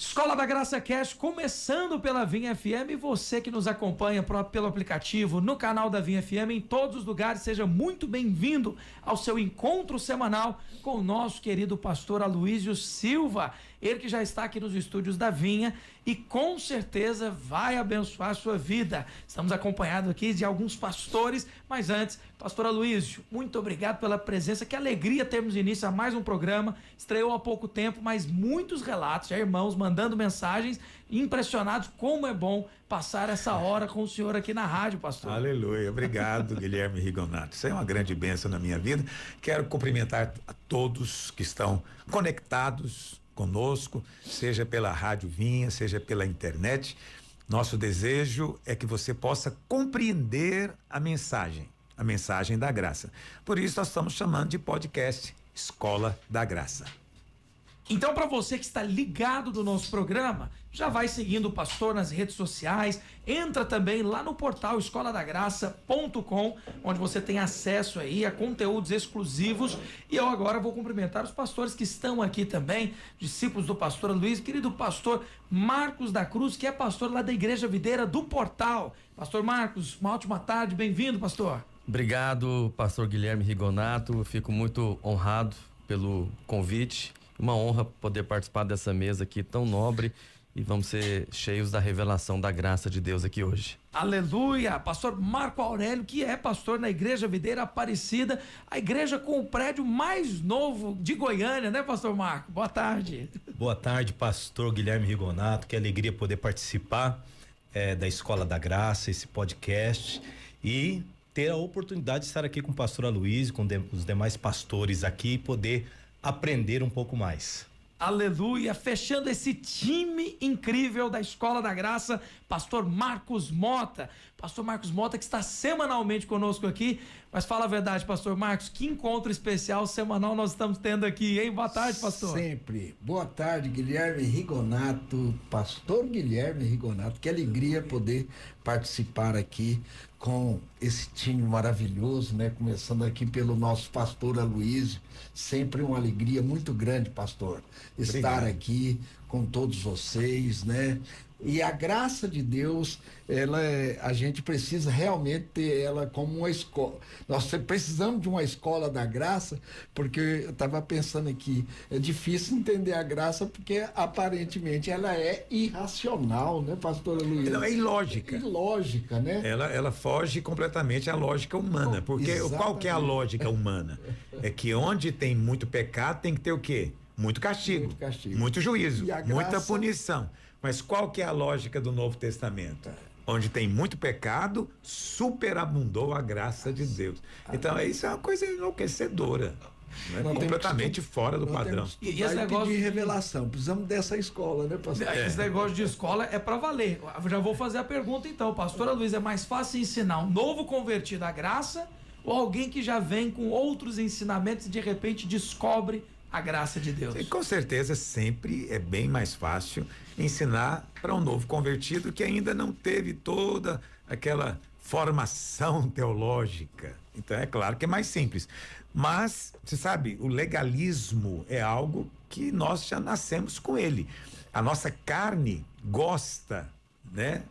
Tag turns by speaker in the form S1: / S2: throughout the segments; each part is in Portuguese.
S1: Escola da Graça Cast, começando pela Vinha FM, e você que nos acompanha pelo aplicativo, no canal da Vinha FM, em todos os lugares, seja muito bem-vindo ao seu encontro semanal com o nosso querido pastor Aloísio Silva, ele que já está aqui nos estúdios da Vinha e com certeza vai abençoar a sua vida. Estamos acompanhados aqui de alguns pastores, mas antes, pastor Aloísio, muito obrigado pela presença, que alegria termos início a mais um programa, estreou há pouco tempo, mas muitos relatos, já irmãos mandando mensagens, impressionados como é bom passar essa hora com o senhor aqui na rádio, pastor.
S2: Aleluia, obrigado Guilherme Rigonato, isso é uma grande bênção na minha vida. Quero cumprimentar a todos que estão conectados conosco, seja pela Rádio Vinha, seja pela internet. Nosso desejo é que você possa compreender a mensagem da graça. Por isso nós estamos chamando de podcast Escola da Graça.
S1: Então, para você que está ligado do nosso programa, já vai seguindo o pastor nas redes sociais, entra também lá no portal escoladagraça.com, onde você tem acesso aí a conteúdos exclusivos. E eu agora vou cumprimentar os pastores que estão aqui também, discípulos do pastor Luiz, querido pastor Marcos da Cruz, que é pastor lá da Igreja Videira do Portal. Pastor Marcos, uma ótima tarde, bem-vindo, pastor.
S3: Obrigado, pastor Guilherme Rigonato, eu fico muito honrado pelo convite. Uma honra poder participar dessa mesa aqui tão nobre, e vamos ser cheios da revelação da graça de Deus aqui hoje.
S1: Aleluia! Pastor Marco Aurélio, que é pastor na Igreja Videira Aparecida, a igreja com o prédio mais novo de Goiânia, né, pastor Marco? Boa tarde.
S4: Boa tarde, pastor Guilherme Rigonato, que alegria poder participar da Escola da Graça, esse podcast, e ter a oportunidade de estar aqui com o pastor Aloísio, com os demais pastores aqui, e poder aprender um pouco mais.
S1: Aleluia, fechando esse time incrível da Escola da Graça, pastor Marcos Mota. Pastor Marcos Mota, que está semanalmente conosco aqui, mas fala a verdade, pastor Marcos, que encontro especial semanal nós estamos tendo aqui, hein? Boa tarde, pastor.
S5: Sempre. Boa tarde, Guilherme Rigonato, pastor Guilherme Rigonato, que alegria poder participar aqui com esse time maravilhoso, né? Começando aqui pelo nosso pastor Aloísio, sempre uma alegria muito grande, pastor, estar aqui com todos vocês, né? E a graça de Deus, a gente precisa realmente ter ela como uma escola. Nós precisamos de uma escola da graça, porque eu estava pensando aqui, é difícil entender a graça porque aparentemente ela é irracional, né, pastor Luiz?
S2: Não, é ilógica.
S5: Ilógica, né?
S2: Ela foge completamente à lógica humana, porque
S5: Exatamente.
S2: Qual que é a lógica humana? É que onde tem muito pecado tem que ter o quê? Muito castigo, muito juízo, muita punição. Mas qual que é a lógica do Novo Testamento? Onde tem muito pecado, superabundou a graça de Deus. Então isso é uma coisa enlouquecedora, né? Completamente fora do padrão.
S5: E esse negócio de revelação, precisamos dessa escola, né, pastor?
S1: Esse negócio de escola é pra valer. Já vou fazer a pergunta então, pastora Luiz, é mais fácil ensinar um novo convertido à graça ou alguém que já vem com outros ensinamentos e de repente descobre a graça de Deus?
S2: E com certeza sempre é bem mais fácil ensinar para um novo convertido que ainda não teve toda aquela formação teológica. Então é claro que é mais simples. Mas, você sabe, o legalismo é algo que nós já nascemos com ele. A nossa carne gosta, né,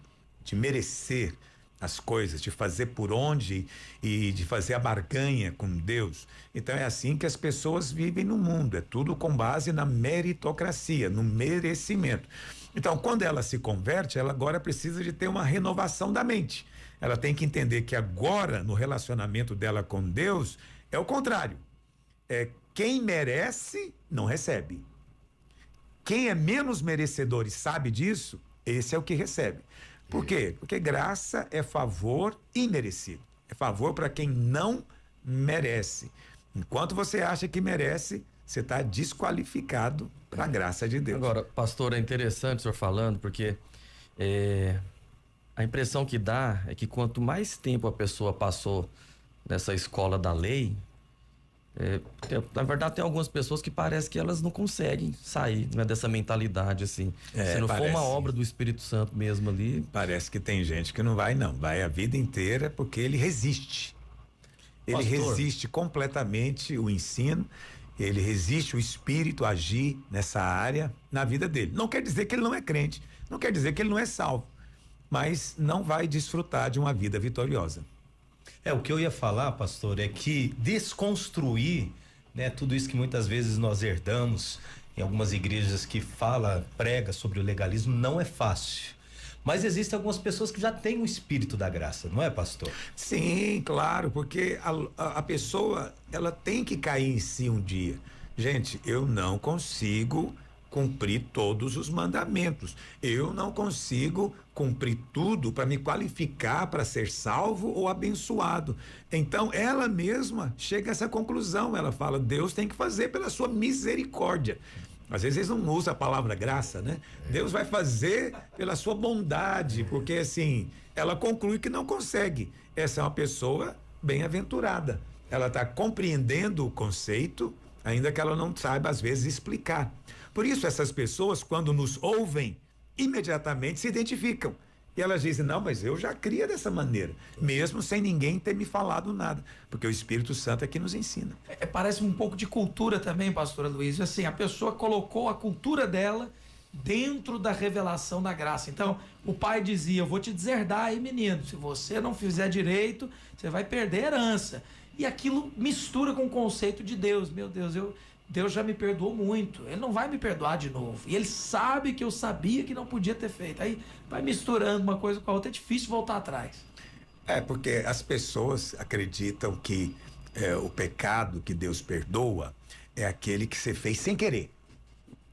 S2: de merecer as coisas, de fazer por onde e de fazer a barganha com Deus. Então é assim que as pessoas vivem no mundo, é tudo com base na meritocracia, no merecimento. Então, quando ela se converte, ela agora precisa de ter uma renovação da mente. Ela tem que entender que agora, no relacionamento dela com Deus, é o contrário. Quem merece, não recebe. Quem é menos merecedor e sabe disso, esse é o que recebe. Por quê? Porque graça é favor imerecido. É favor para quem não merece. Enquanto você acha que merece, você está desqualificado para a graça de Deus.
S3: Agora, pastor, é interessante o senhor falando, porque a impressão que dá é que quanto mais tempo a pessoa passou nessa escola da lei, na verdade tem algumas pessoas que parece que elas não conseguem sair, né, dessa mentalidade assim. Se não for uma obra do Espírito Santo mesmo ali.
S2: Parece que tem gente que não vai a vida inteira porque ele resiste. Ele resiste completamente o ensino ele resiste o Espírito agir nessa área na vida dele. Não quer dizer que ele não é crente, não quer dizer que ele não é salvo, mas não vai desfrutar de uma vida vitoriosa.
S4: O que eu ia falar, pastor, é que desconstruir, né, tudo isso que muitas vezes nós herdamos em algumas igrejas que prega sobre o legalismo, não é fácil. Mas existem algumas pessoas que já têm o espírito da graça, não é, pastor?
S2: Sim, claro, porque a pessoa, ela tem que cair em si um dia. Gente, eu não consigo cumprir todos os mandamentos. Eu não consigo cumprir tudo para me qualificar para ser salvo ou abençoado. Então, ela mesma chega a essa conclusão. Ela fala, Deus tem que fazer pela sua misericórdia. Às vezes eles não usam a palavra graça, né? Deus vai fazer pela sua bondade, porque assim, ela conclui que não consegue. Essa é uma pessoa bem-aventurada. Ela está compreendendo o conceito, ainda que ela não saiba, às vezes, explicar. Por isso, essas pessoas, quando nos ouvem, imediatamente se identificam. E elas dizem, não, mas eu já cria dessa maneira, mesmo sem ninguém ter me falado nada, porque o Espírito Santo é que nos ensina.
S1: Parece um pouco de cultura também, pastora Luiz. Assim, a pessoa colocou a cultura dela dentro da revelação da graça. Então, o pai dizia, eu vou te deserdar aí, menino, se você não fizer direito, você vai perder a herança. E aquilo mistura com o conceito de Deus. Meu Deus, Deus já me perdoou muito, ele não vai me perdoar de novo. E ele sabe que eu sabia que não podia ter feito. Aí vai misturando uma coisa com a outra, é difícil voltar atrás.
S2: Porque as pessoas acreditam que o pecado que Deus perdoa é aquele que você fez sem querer,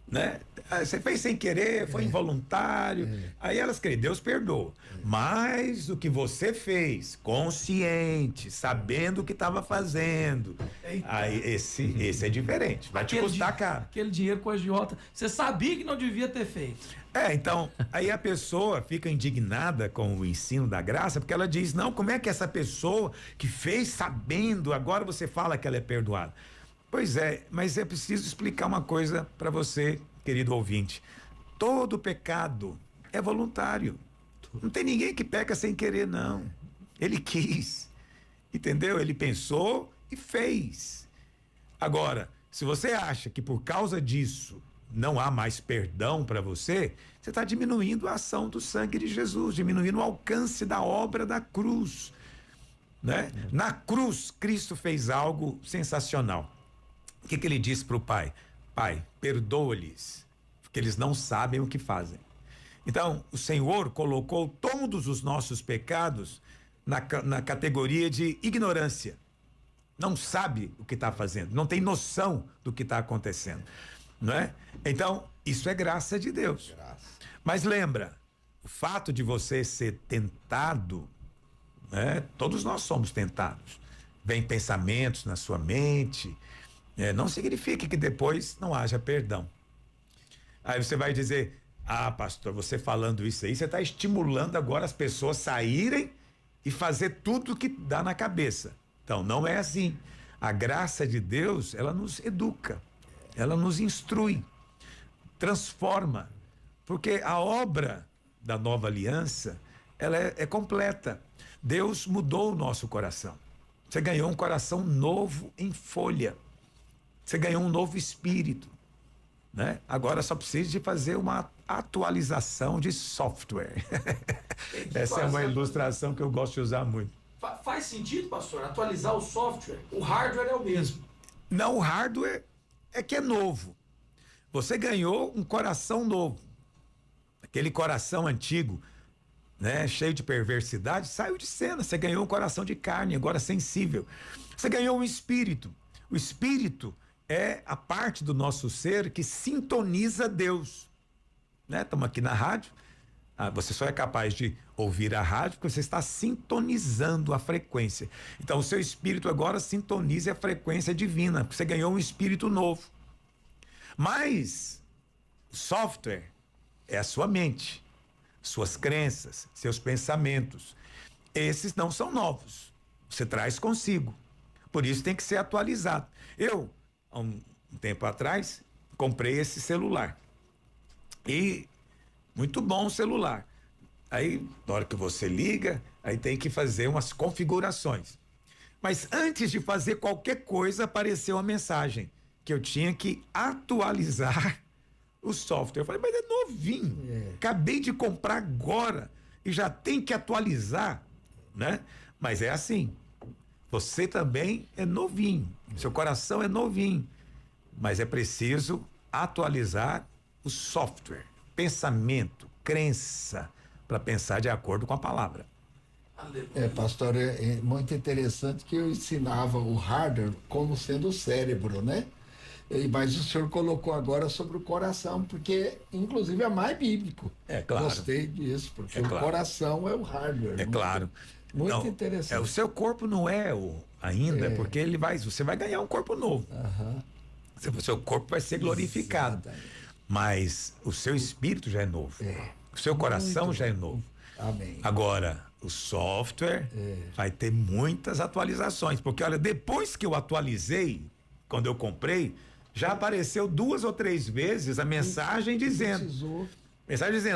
S2: né? Você fez sem querer, foi involuntário, aí elas creem, Deus perdoa. Mas o que você fez, consciente, sabendo o que estava fazendo, aí esse é diferente, vai te custar caro.
S1: Aquele dinheiro com a agiota, você sabia que não devia ter feito.
S2: Então, aí a pessoa fica indignada com o ensino da graça, porque ela diz, não, como é que essa pessoa que fez sabendo, agora você fala que ela é perdoada? Pois é, mas é preciso explicar uma coisa para você, querido ouvinte. Todo pecado é voluntário. Não tem ninguém que peca sem querer, não. Ele quis, entendeu? Ele pensou e fez. Agora, se você acha que por causa disso não há mais perdão para você, você está diminuindo a ação do sangue de Jesus, diminuindo o alcance da obra da cruz, né? Na cruz, Cristo fez algo sensacional. O que ele disse para o Pai? Pai, perdoa-lhes, porque eles não sabem o que fazem. Então, o Senhor colocou todos os nossos pecados na categoria de ignorância. Não sabe o que está fazendo, não tem noção do que está acontecendo, não é? Então, isso é graça de Deus. Mas lembra, o fato de você ser tentado, né? Todos nós somos tentados. Vem pensamentos na sua mente, não significa que depois não haja perdão. Aí você vai dizer, pastor, você falando isso aí, você está estimulando agora as pessoas saírem e fazer tudo que dá na cabeça. Então, não é assim. A graça de Deus, ela nos educa, ela nos instrui, transforma, porque a obra da nova aliança, ela é completa. Deus mudou o nosso coração. Você ganhou um coração novo em folha. Você ganhou um novo espírito, né? Agora só precisa de fazer uma atualização de software. Essa é uma ilustração que eu gosto de usar muito.
S1: Faz sentido, pastor, atualizar o software? O hardware é o mesmo.
S2: Não, o hardware é que é novo. Você ganhou um coração novo. Aquele coração antigo, né, cheio de perversidade, saiu de cena. Você ganhou um coração de carne, agora sensível. Você ganhou um espírito. O espírito é a parte do nosso ser que sintoniza Deus, né? Estamos aqui na rádio, você só é capaz de ouvir a rádio porque você está sintonizando a frequência. Então o seu espírito agora sintoniza a frequência divina, porque você ganhou um espírito novo. Mas o software é a sua mente, suas crenças, seus pensamentos. Esses não são novos, você traz consigo, por isso tem que ser atualizado. Eu, há um tempo atrás, comprei esse celular. E muito bom o celular. Aí, na hora que você liga, aí tem que fazer umas configurações. Mas antes de fazer qualquer coisa, apareceu uma mensagem que eu tinha que atualizar o software. Eu falei, mas é novinho. Acabei de comprar agora e já tem que atualizar, né? Mas é assim. Você também é novinho. Seu coração é novinho. Mas é preciso atualizar o software, pensamento, crença, para pensar de acordo com a palavra.
S5: Pastor, é muito interessante que eu ensinava o hardware como sendo o cérebro, né? Mas o senhor colocou agora sobre o coração, porque inclusive é mais bíblico.
S2: É claro.
S5: Gostei disso, porque
S2: claro.
S5: O coração é o hardware.
S2: É claro.
S5: Muito
S2: não,
S5: interessante.
S2: O seu corpo não é ainda, porque você vai ganhar um corpo novo. O seu corpo vai ser glorificado.
S5: Exatamente.
S2: Mas o seu espírito já é novo. O seu coração já é novo.
S5: Amém.
S2: Agora, o software vai ter muitas atualizações, porque olha, depois que eu atualizei, quando eu comprei, já apareceu 2 ou 3 vezes a mensagem dizendo,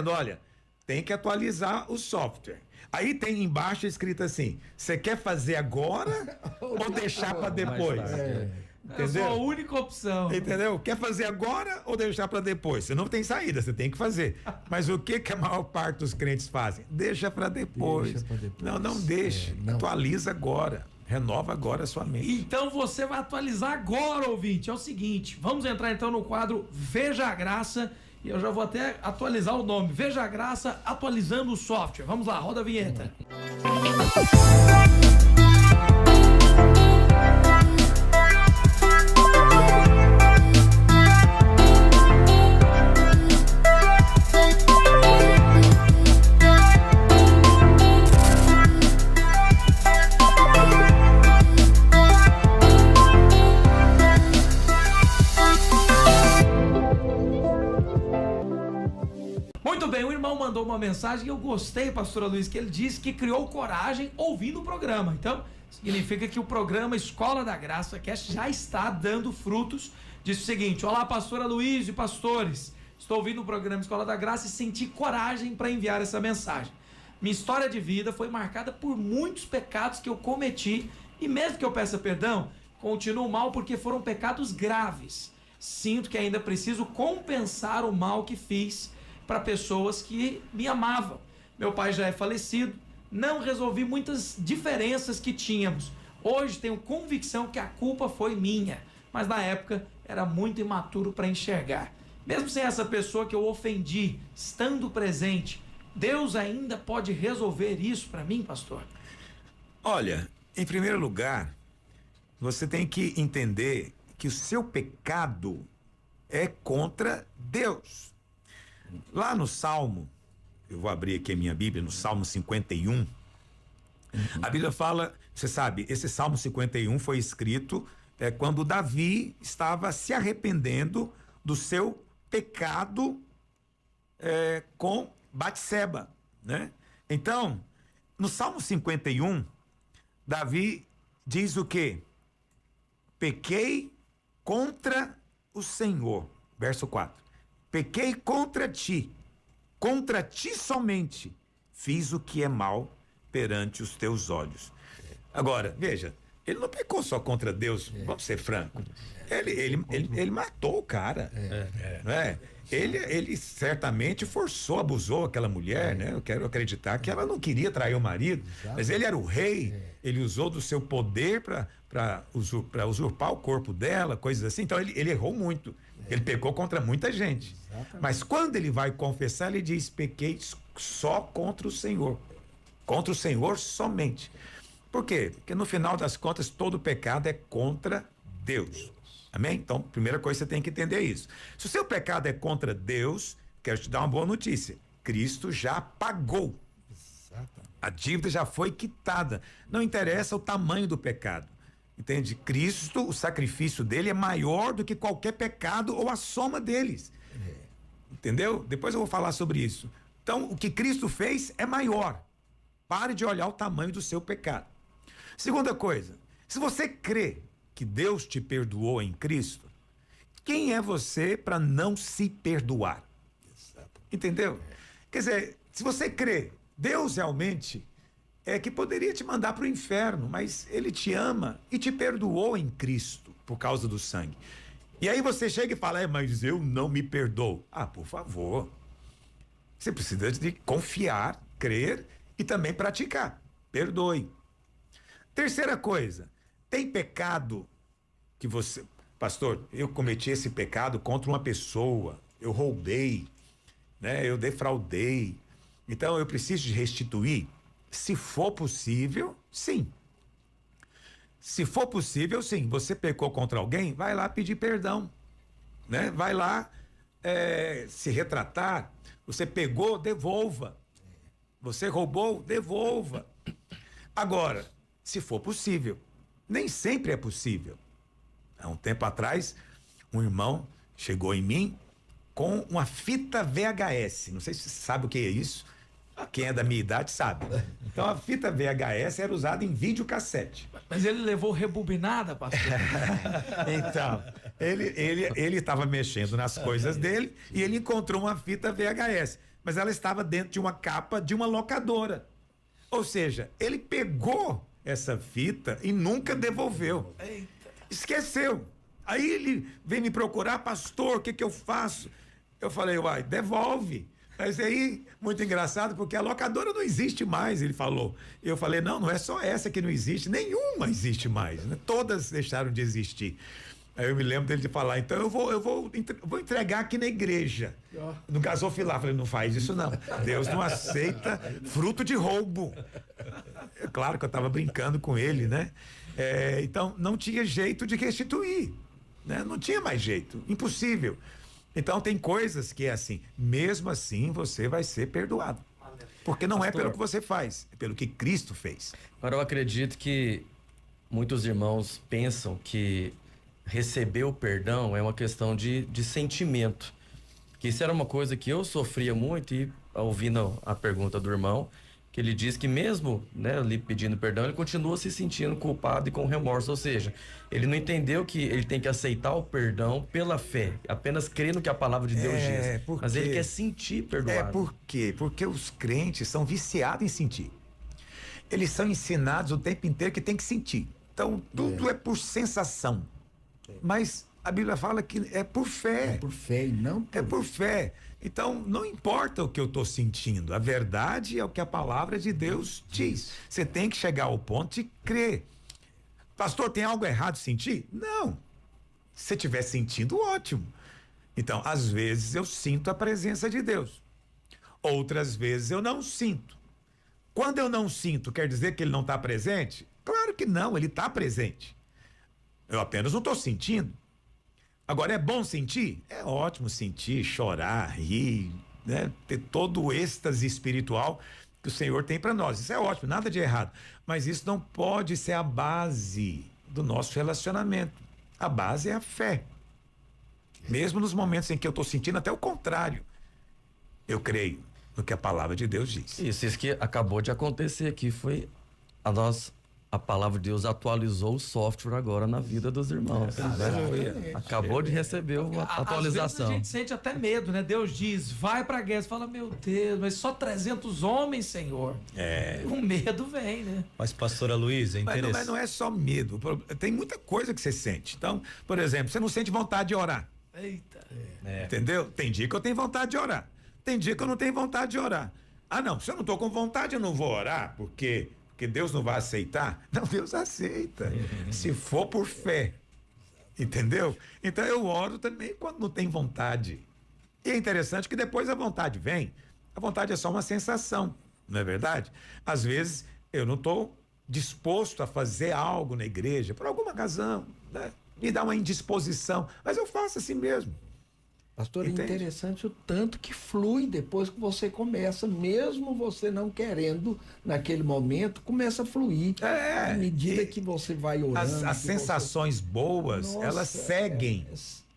S2: olha, tem que atualizar o software. Aí tem embaixo escrito assim, você quer fazer agora ou deixar para depois?
S1: É a sua única opção.
S2: Entendeu? Quer fazer agora ou deixar para depois? Você não tem saída, você tem que fazer. Mas o que a maior parte dos crentes fazem? Deixa para depois. Não deixe. Atualiza agora. Renova agora a sua mente.
S1: Então você vai atualizar agora, ouvinte. É o seguinte, vamos entrar então no quadro Veja a Graça. E eu já vou até atualizar o nome. Veja a Graça atualizando o software. Vamos lá, roda a vinheta. Muito bem, o irmão mandou uma mensagem e eu gostei, pastora Luiz, que ele disse que criou coragem ouvindo o programa. Então, significa que o programa Escola da Graça Cast já está dando frutos. Disse o seguinte: olá, pastora Luiz e pastores, estou ouvindo o programa Escola da Graça e senti coragem para enviar essa mensagem. Minha história de vida foi marcada por muitos pecados que eu cometi e mesmo que eu peça perdão, continuo mal porque foram pecados graves. Sinto que ainda preciso compensar o mal que fiz para pessoas que me amavam. Meu pai já é falecido, não resolvi muitas diferenças que tínhamos. Hoje tenho convicção que a culpa foi minha, mas na época era muito imaturo para enxergar. Mesmo sem essa pessoa que eu ofendi, estando presente, Deus ainda pode resolver isso para mim, pastor?
S2: Olha, em primeiro lugar, você tem que entender que o seu pecado é contra Deus. Lá no Salmo, eu vou abrir aqui a minha Bíblia, no Salmo 51, a Bíblia fala, você sabe, esse Salmo 51 foi escrito quando Davi estava se arrependendo do seu pecado com Batseba, né? Então, no Salmo 51, Davi diz o quê? Pequei contra o Senhor, verso 4. Pequei contra ti somente, fiz o que é mal perante os teus olhos. Agora, veja, ele não pecou só contra Deus, vamos ser francos. Ele matou o cara, não é? Ele certamente forçou, abusou aquela mulher, né? Eu quero acreditar que ela não queria trair o marido, mas ele era o rei, ele usou do seu poder para usurpar o corpo dela, coisas assim. Então ele errou muito. Ele pecou contra muita gente. Exatamente. Mas quando ele vai confessar, ele diz: pequei só contra o Senhor somente. Por quê? Porque no final das contas todo pecado é contra Deus. Amém? Então, primeira coisa, você tem que entender isso. Se o seu pecado é contra Deus, quero te dar uma boa notícia: Cristo já pagou. Exatamente. A dívida já foi quitada. Não interessa o tamanho do pecado. Entende? Cristo, o sacrifício dele é maior do que qualquer pecado ou a soma deles. Entendeu? Depois eu vou falar sobre isso. Então, o que Cristo fez é maior. Pare de olhar o tamanho do seu pecado. Segunda coisa, se você crê que Deus te perdoou em Cristo, quem é você para não se perdoar? Entendeu? Quer dizer, se você crê, Deus realmente que poderia te mandar para o inferno, mas ele te ama e te perdoou em Cristo por causa do sangue. E aí você chega e fala, mas eu não me perdoo. Ah, por favor. Você precisa de confiar, crer e também praticar. Perdoe. Terceira coisa, tem pecado que você... Pastor, eu cometi esse pecado contra uma pessoa, eu roubei, né? Eu defraudei. Então eu preciso de restituir? Se for possível, sim. Se for possível, sim. Você pecou contra alguém, vai lá pedir perdão, né? Vai lá se retratar. Você pegou, devolva. Você roubou, devolva. Agora, se for possível, nem sempre é possível. Há um tempo atrás, um irmão chegou em mim com uma fita VHS. Não sei se você sabe o que é isso. Quem é da minha idade sabe. Então a fita VHS era usada em videocassete.
S1: Mas ele levou rebobinada, pastor?
S2: Então, ele estava mexendo nas coisas dele e ele encontrou uma fita VHS. Mas ela estava dentro de uma capa de uma locadora. Ou seja, ele pegou essa fita e nunca devolveu. Esqueceu. Aí ele veio me procurar, pastor, o que eu faço? Eu falei, uai, devolve. Mas aí, muito engraçado, porque a locadora não existe mais, ele falou. Eu falei, não é só essa que não existe, nenhuma existe mais, né? Todas deixaram de existir. Aí eu me lembro dele de falar, então eu vou entregar aqui na igreja, no gasofilar. Falei, não faz isso não, Deus não aceita fruto de roubo. É claro que eu estava brincando com ele, né? Então não tinha jeito de restituir, né? Não tinha mais jeito, impossível. Então tem coisas que é assim, mesmo assim você vai ser perdoado. Porque não
S3: Pastor,
S2: é pelo que você faz, é pelo que Cristo fez.
S3: Agora eu acredito que muitos irmãos pensam que receber o perdão é uma questão de sentimento. Que isso era uma coisa que eu sofria muito e ouvindo a pergunta do irmão, que ele diz que mesmo, né, ali pedindo perdão, ele continua se sentindo culpado e com remorso, ou seja, ele não entendeu que ele tem que aceitar o perdão pela fé, apenas crer no que a palavra de Deus diz, mas ele quer sentir perdoado.
S2: Por quê? Porque os crentes são viciados em sentir. Eles são ensinados o tempo inteiro que tem que sentir. Então, tudo é por sensação. Mas a Bíblia fala que é por fé.
S5: É por fé e não por...
S2: É por fé. Então, não importa o que eu estou sentindo, a verdade é o que a palavra de Deus diz. Você tem que chegar ao ponto de crer. Pastor, tem algo errado sentir? Não. Se você estiver sentindo, ótimo. Então, às vezes eu sinto a presença de Deus. Outras vezes eu não sinto. Quando eu não sinto, quer dizer que ele não está presente? Claro que não, ele está presente. Eu apenas não estou sentindo. Agora, é bom sentir? É ótimo sentir, chorar, rir, né? Ter todo o êxtase espiritual que o Senhor tem para nós. Isso é ótimo, nada de errado. Mas isso não pode ser a base do nosso relacionamento. A base é a fé. Mesmo nos momentos em que eu estou sentindo até o contrário, eu creio no que a palavra de Deus diz.
S3: Isso que acabou de acontecer aqui foi a palavra de Deus atualizou o software agora na vida dos irmãos. Né? Acabou de receber uma atualização.
S1: Às vezes a gente sente até medo, né? Deus diz, vai pra guerra. Você fala, meu Deus, mas só 300 homens, Senhor. O medo vem, né?
S4: Mas, pastora Luísa, é interessante.
S2: Mas não é só medo, tem muita coisa que você sente. Então, por exemplo, você não sente vontade de orar.
S1: Eita.
S2: Entendeu? Tem dia que eu tenho vontade de orar. Tem dia que eu não tenho vontade de orar. Ah, não, se eu não tô com vontade, eu não vou orar, porque Deus não vai aceitar? Não, Deus aceita. Se for por fé. Entendeu? Então eu oro também quando não tem vontade. E é interessante que depois a vontade vem. A vontade é só uma sensação, não é verdade? Às vezes eu não estou disposto a fazer algo na igreja, por alguma razão, né? Me dá uma indisposição, mas eu faço assim mesmo.
S5: Pastor,
S2: Entende?
S5: é interessante o tanto que flui depois que você começa, mesmo você não querendo naquele momento, começa a fluir. À medida que você vai orando.
S2: As sensações boas,
S5: Nossa,
S2: elas seguem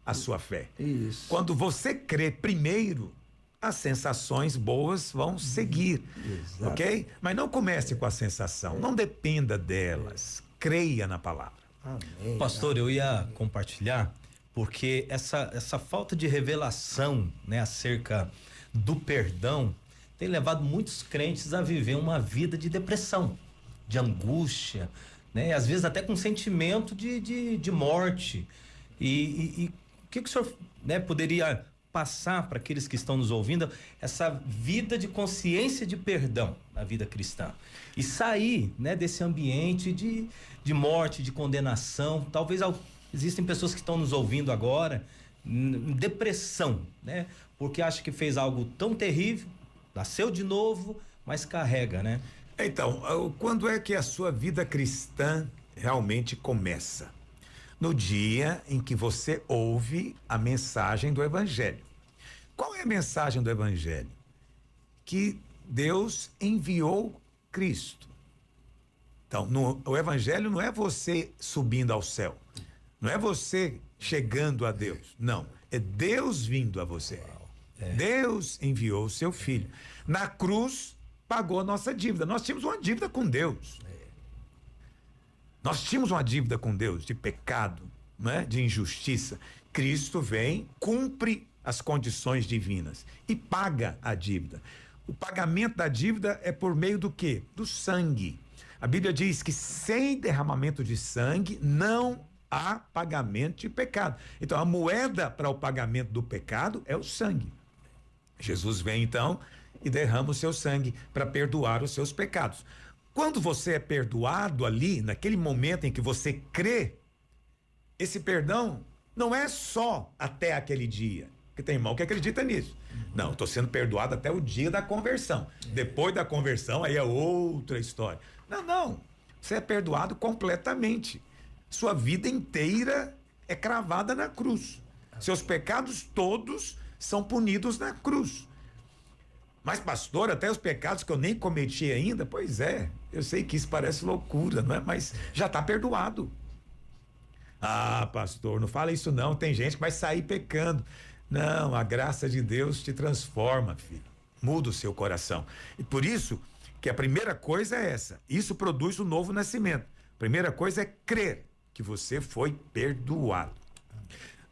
S2: a sua fé.
S5: Isso.
S2: Quando você crê primeiro, as sensações boas vão seguir.
S5: Exato.
S2: Ok? Mas não comece com a sensação, não dependa delas. Creia na palavra.
S5: Amém.
S4: Pastor, eu ia compartilhar, porque essa falta de revelação, né, acerca do perdão tem levado muitos crentes a viver uma vida de depressão, de angústia, né, às vezes até com sentimento de morte e que o senhor, né, poderia passar para aqueles que estão nos ouvindo essa vida de consciência de perdão na vida cristã e sair, né, desse ambiente de morte, de condenação? Talvez existem pessoas que estão nos ouvindo agora em depressão, né, porque acha que fez algo tão terrível, nasceu de novo, mas carrega, né?
S2: Então, quando é que a sua vida cristã realmente começa? No dia em que você ouve a mensagem do Evangelho. Qual é a mensagem do Evangelho? Que Deus enviou Cristo. Então, o Evangelho não é você subindo ao céu, não é você chegando a Deus, não, é Deus vindo a você. Deus enviou o seu Filho. Na cruz, pagou a nossa dívida. Nós tínhamos uma dívida com Deus. Nós tínhamos uma dívida com Deus de pecado, né? De injustiça. Cristo vem, cumpre as condições divinas e paga a dívida. O pagamento da dívida é por meio do quê? Do sangue. A Bíblia diz que sem derramamento de sangue não há pagamento de pecado. Então, a moeda para o pagamento do pecado é o sangue. Jesus vem então e derrama o seu sangue para perdoar os seus pecados. Quando você é perdoado ali, naquele momento em que você crê, esse perdão não é só até aquele dia, porque tem irmão que acredita nisso. Não, estou sendo perdoado até o dia da conversão. Depois da conversão, aí é outra história. Não, você é perdoado completamente. Sua vida inteira é cravada na cruz. Seus pecados todos são punidos na cruz. Mas, pastor, até os pecados que eu nem cometi ainda, pois é, eu sei que isso parece loucura, não é? Mas já está perdoado. Ah, pastor, não fala isso não, tem gente que vai sair pecando. Não, a graça de Deus te transforma, filho. Muda o seu coração. E por isso que a primeira coisa é essa. Isso produz o novo nascimento. A primeira coisa é crer que você foi perdoado.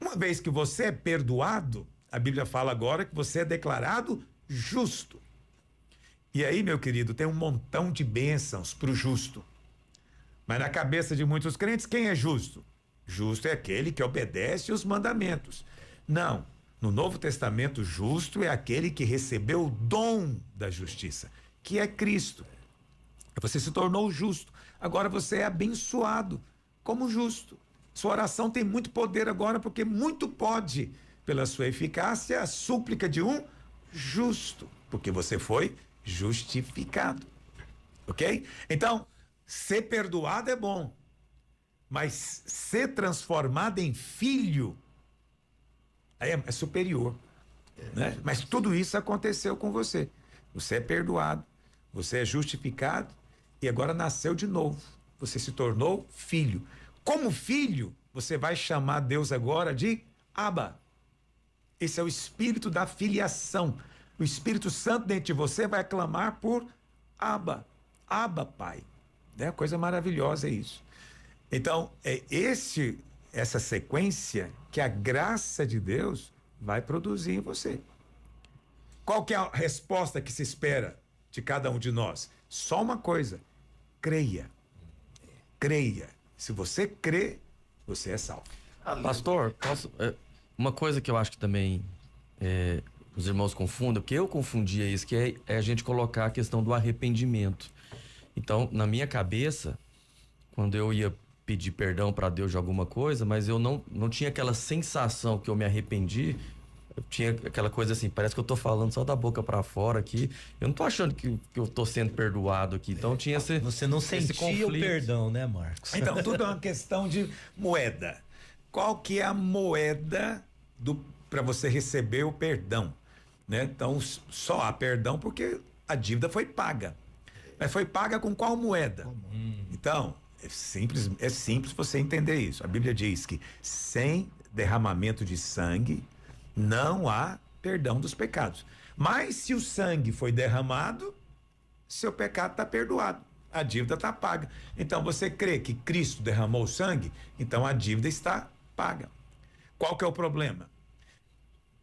S2: Uma vez que você é perdoado, a Bíblia fala agora que você é declarado justo. E aí, meu querido, tem um montão de bênçãos para o justo. Mas na cabeça de muitos crentes, quem é justo? Justo é aquele que obedece os mandamentos. Não. No Novo Testamento, justo é aquele que recebeu o dom da justiça, que é Cristo. Você se tornou justo. Agora você é abençoado como justo. Sua oração tem muito poder agora, porque muito pode, pela sua eficácia, a súplica de um justo, porque você foi justificado. Ok? Então, ser perdoado é bom, mas ser transformado em filho é superior, né? Mas tudo isso aconteceu com você. Você é perdoado, você é justificado e agora nasceu de novo. Você se tornou filho. Como filho, você vai chamar Deus agora de Abba. Esse é o espírito da filiação. O Espírito Santo dentro de você vai clamar por Abba. Abba, Pai. É coisa maravilhosa isso. Então, é essa sequência que a graça de Deus vai produzir em você. Qual que é a resposta que se espera de cada um de nós? Só uma coisa: creia. Creia. Se você crê, você é salvo.
S3: Pastor, uma coisa que eu acho que também os irmãos confundem, porque eu confundia isso, que é a gente colocar a questão do arrependimento. Então, na minha cabeça, quando eu ia pedir perdão para Deus de alguma coisa, mas eu não tinha aquela sensação que eu me arrependi. Eu tinha aquela coisa assim, parece que eu tô falando só da boca para fora aqui. Eu não tô achando que eu tô sendo perdoado aqui. Então tinha esse
S4: Você não sentia o perdão, né, Marcos?
S2: Então, tudo é uma questão de moeda. Qual que é a moeda para você receber o perdão? Né? Então, só há perdão porque a dívida foi paga. Mas foi paga com qual moeda? Então, é simples você entender isso. A Bíblia diz que sem derramamento de sangue não há perdão dos pecados. Mas se o sangue foi derramado, seu pecado está perdoado. A dívida está paga. Então você crê que Cristo derramou o sangue, então a dívida está paga. Qual que é o problema?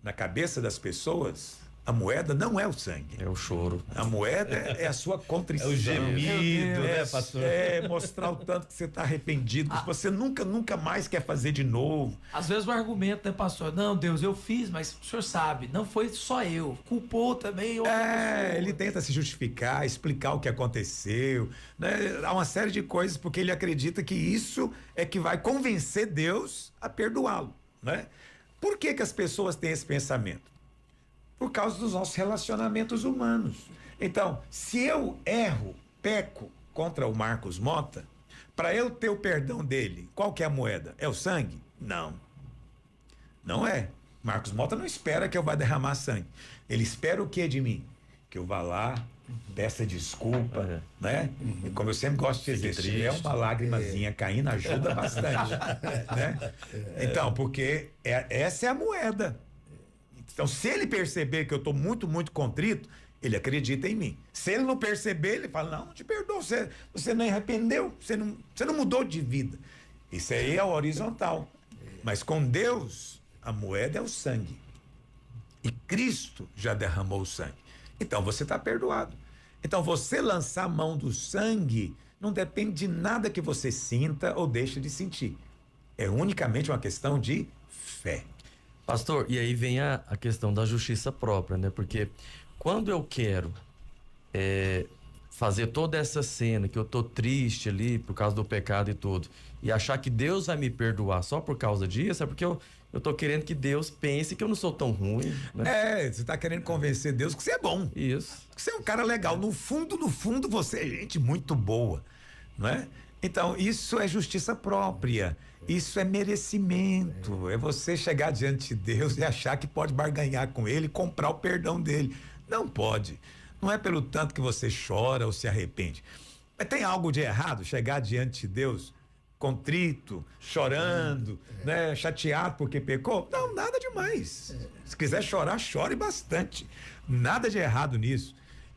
S2: Na cabeça das pessoas, A moeda não é o sangue.
S3: É o choro.
S2: A moeda é a sua contrição.
S4: É o gemido, né,
S2: É,
S4: pastor?
S2: é mostrar o tanto que você está arrependido, que você nunca mais quer fazer de novo.
S1: Às vezes o argumento, né, pastor? Não, Deus, eu fiz, mas o senhor sabe, não foi só eu. Culpou também outra pessoa.
S2: Ele tenta se justificar, explicar o que aconteceu, né? Há uma série de coisas, porque ele acredita que isso é que vai convencer Deus a perdoá-lo, né? Por que que as pessoas têm esse pensamento? Por causa dos nossos relacionamentos humanos. Então, se eu erro, peco contra o Marcos Mota, para eu ter o perdão dele, qual que é a moeda? É o sangue? Não. Não é. Marcos Mota não espera que eu vá derramar sangue. Ele espera o que de mim? Que eu vá lá, peça desculpa, né? E como eu sempre gosto de dizer, se tiver uma lágrimazinha caindo, ajuda bastante, né? Então, porque essa é a moeda. Então, se ele perceber que eu estou muito, muito contrito, ele acredita em mim. Se ele não perceber, ele fala, não te perdoo, você não arrependeu, você não mudou de vida. Isso aí é o horizontal. Mas com Deus, a moeda é o sangue. E Cristo já derramou o sangue. Então, você está perdoado. Então, você lançar a mão do sangue não depende de nada que você sinta ou deixe de sentir. É unicamente uma questão de fé.
S3: Pastor, e aí vem a questão da justiça própria, né? Porque quando eu quero fazer toda essa cena, que eu tô triste ali por causa do pecado e tudo, e achar que Deus vai me perdoar só por causa disso, é porque eu tô querendo que Deus pense que eu não sou tão ruim, né?
S2: Você tá querendo convencer Deus que você é bom.
S3: Isso.
S2: Que você é um cara legal. No fundo, você é gente muito boa, não é? Então, isso é justiça própria. Isso é merecimento. É você chegar diante de Deus e achar que pode barganhar com ele e comprar o perdão dele. Não pode. Não é pelo tanto que você chora ou se arrepende. Mas tem algo de errado chegar diante de Deus contrito, chorando, né, chateado porque pecou? Não, nada demais. Se quiser chorar, chore bastante. Nada de errado nisso.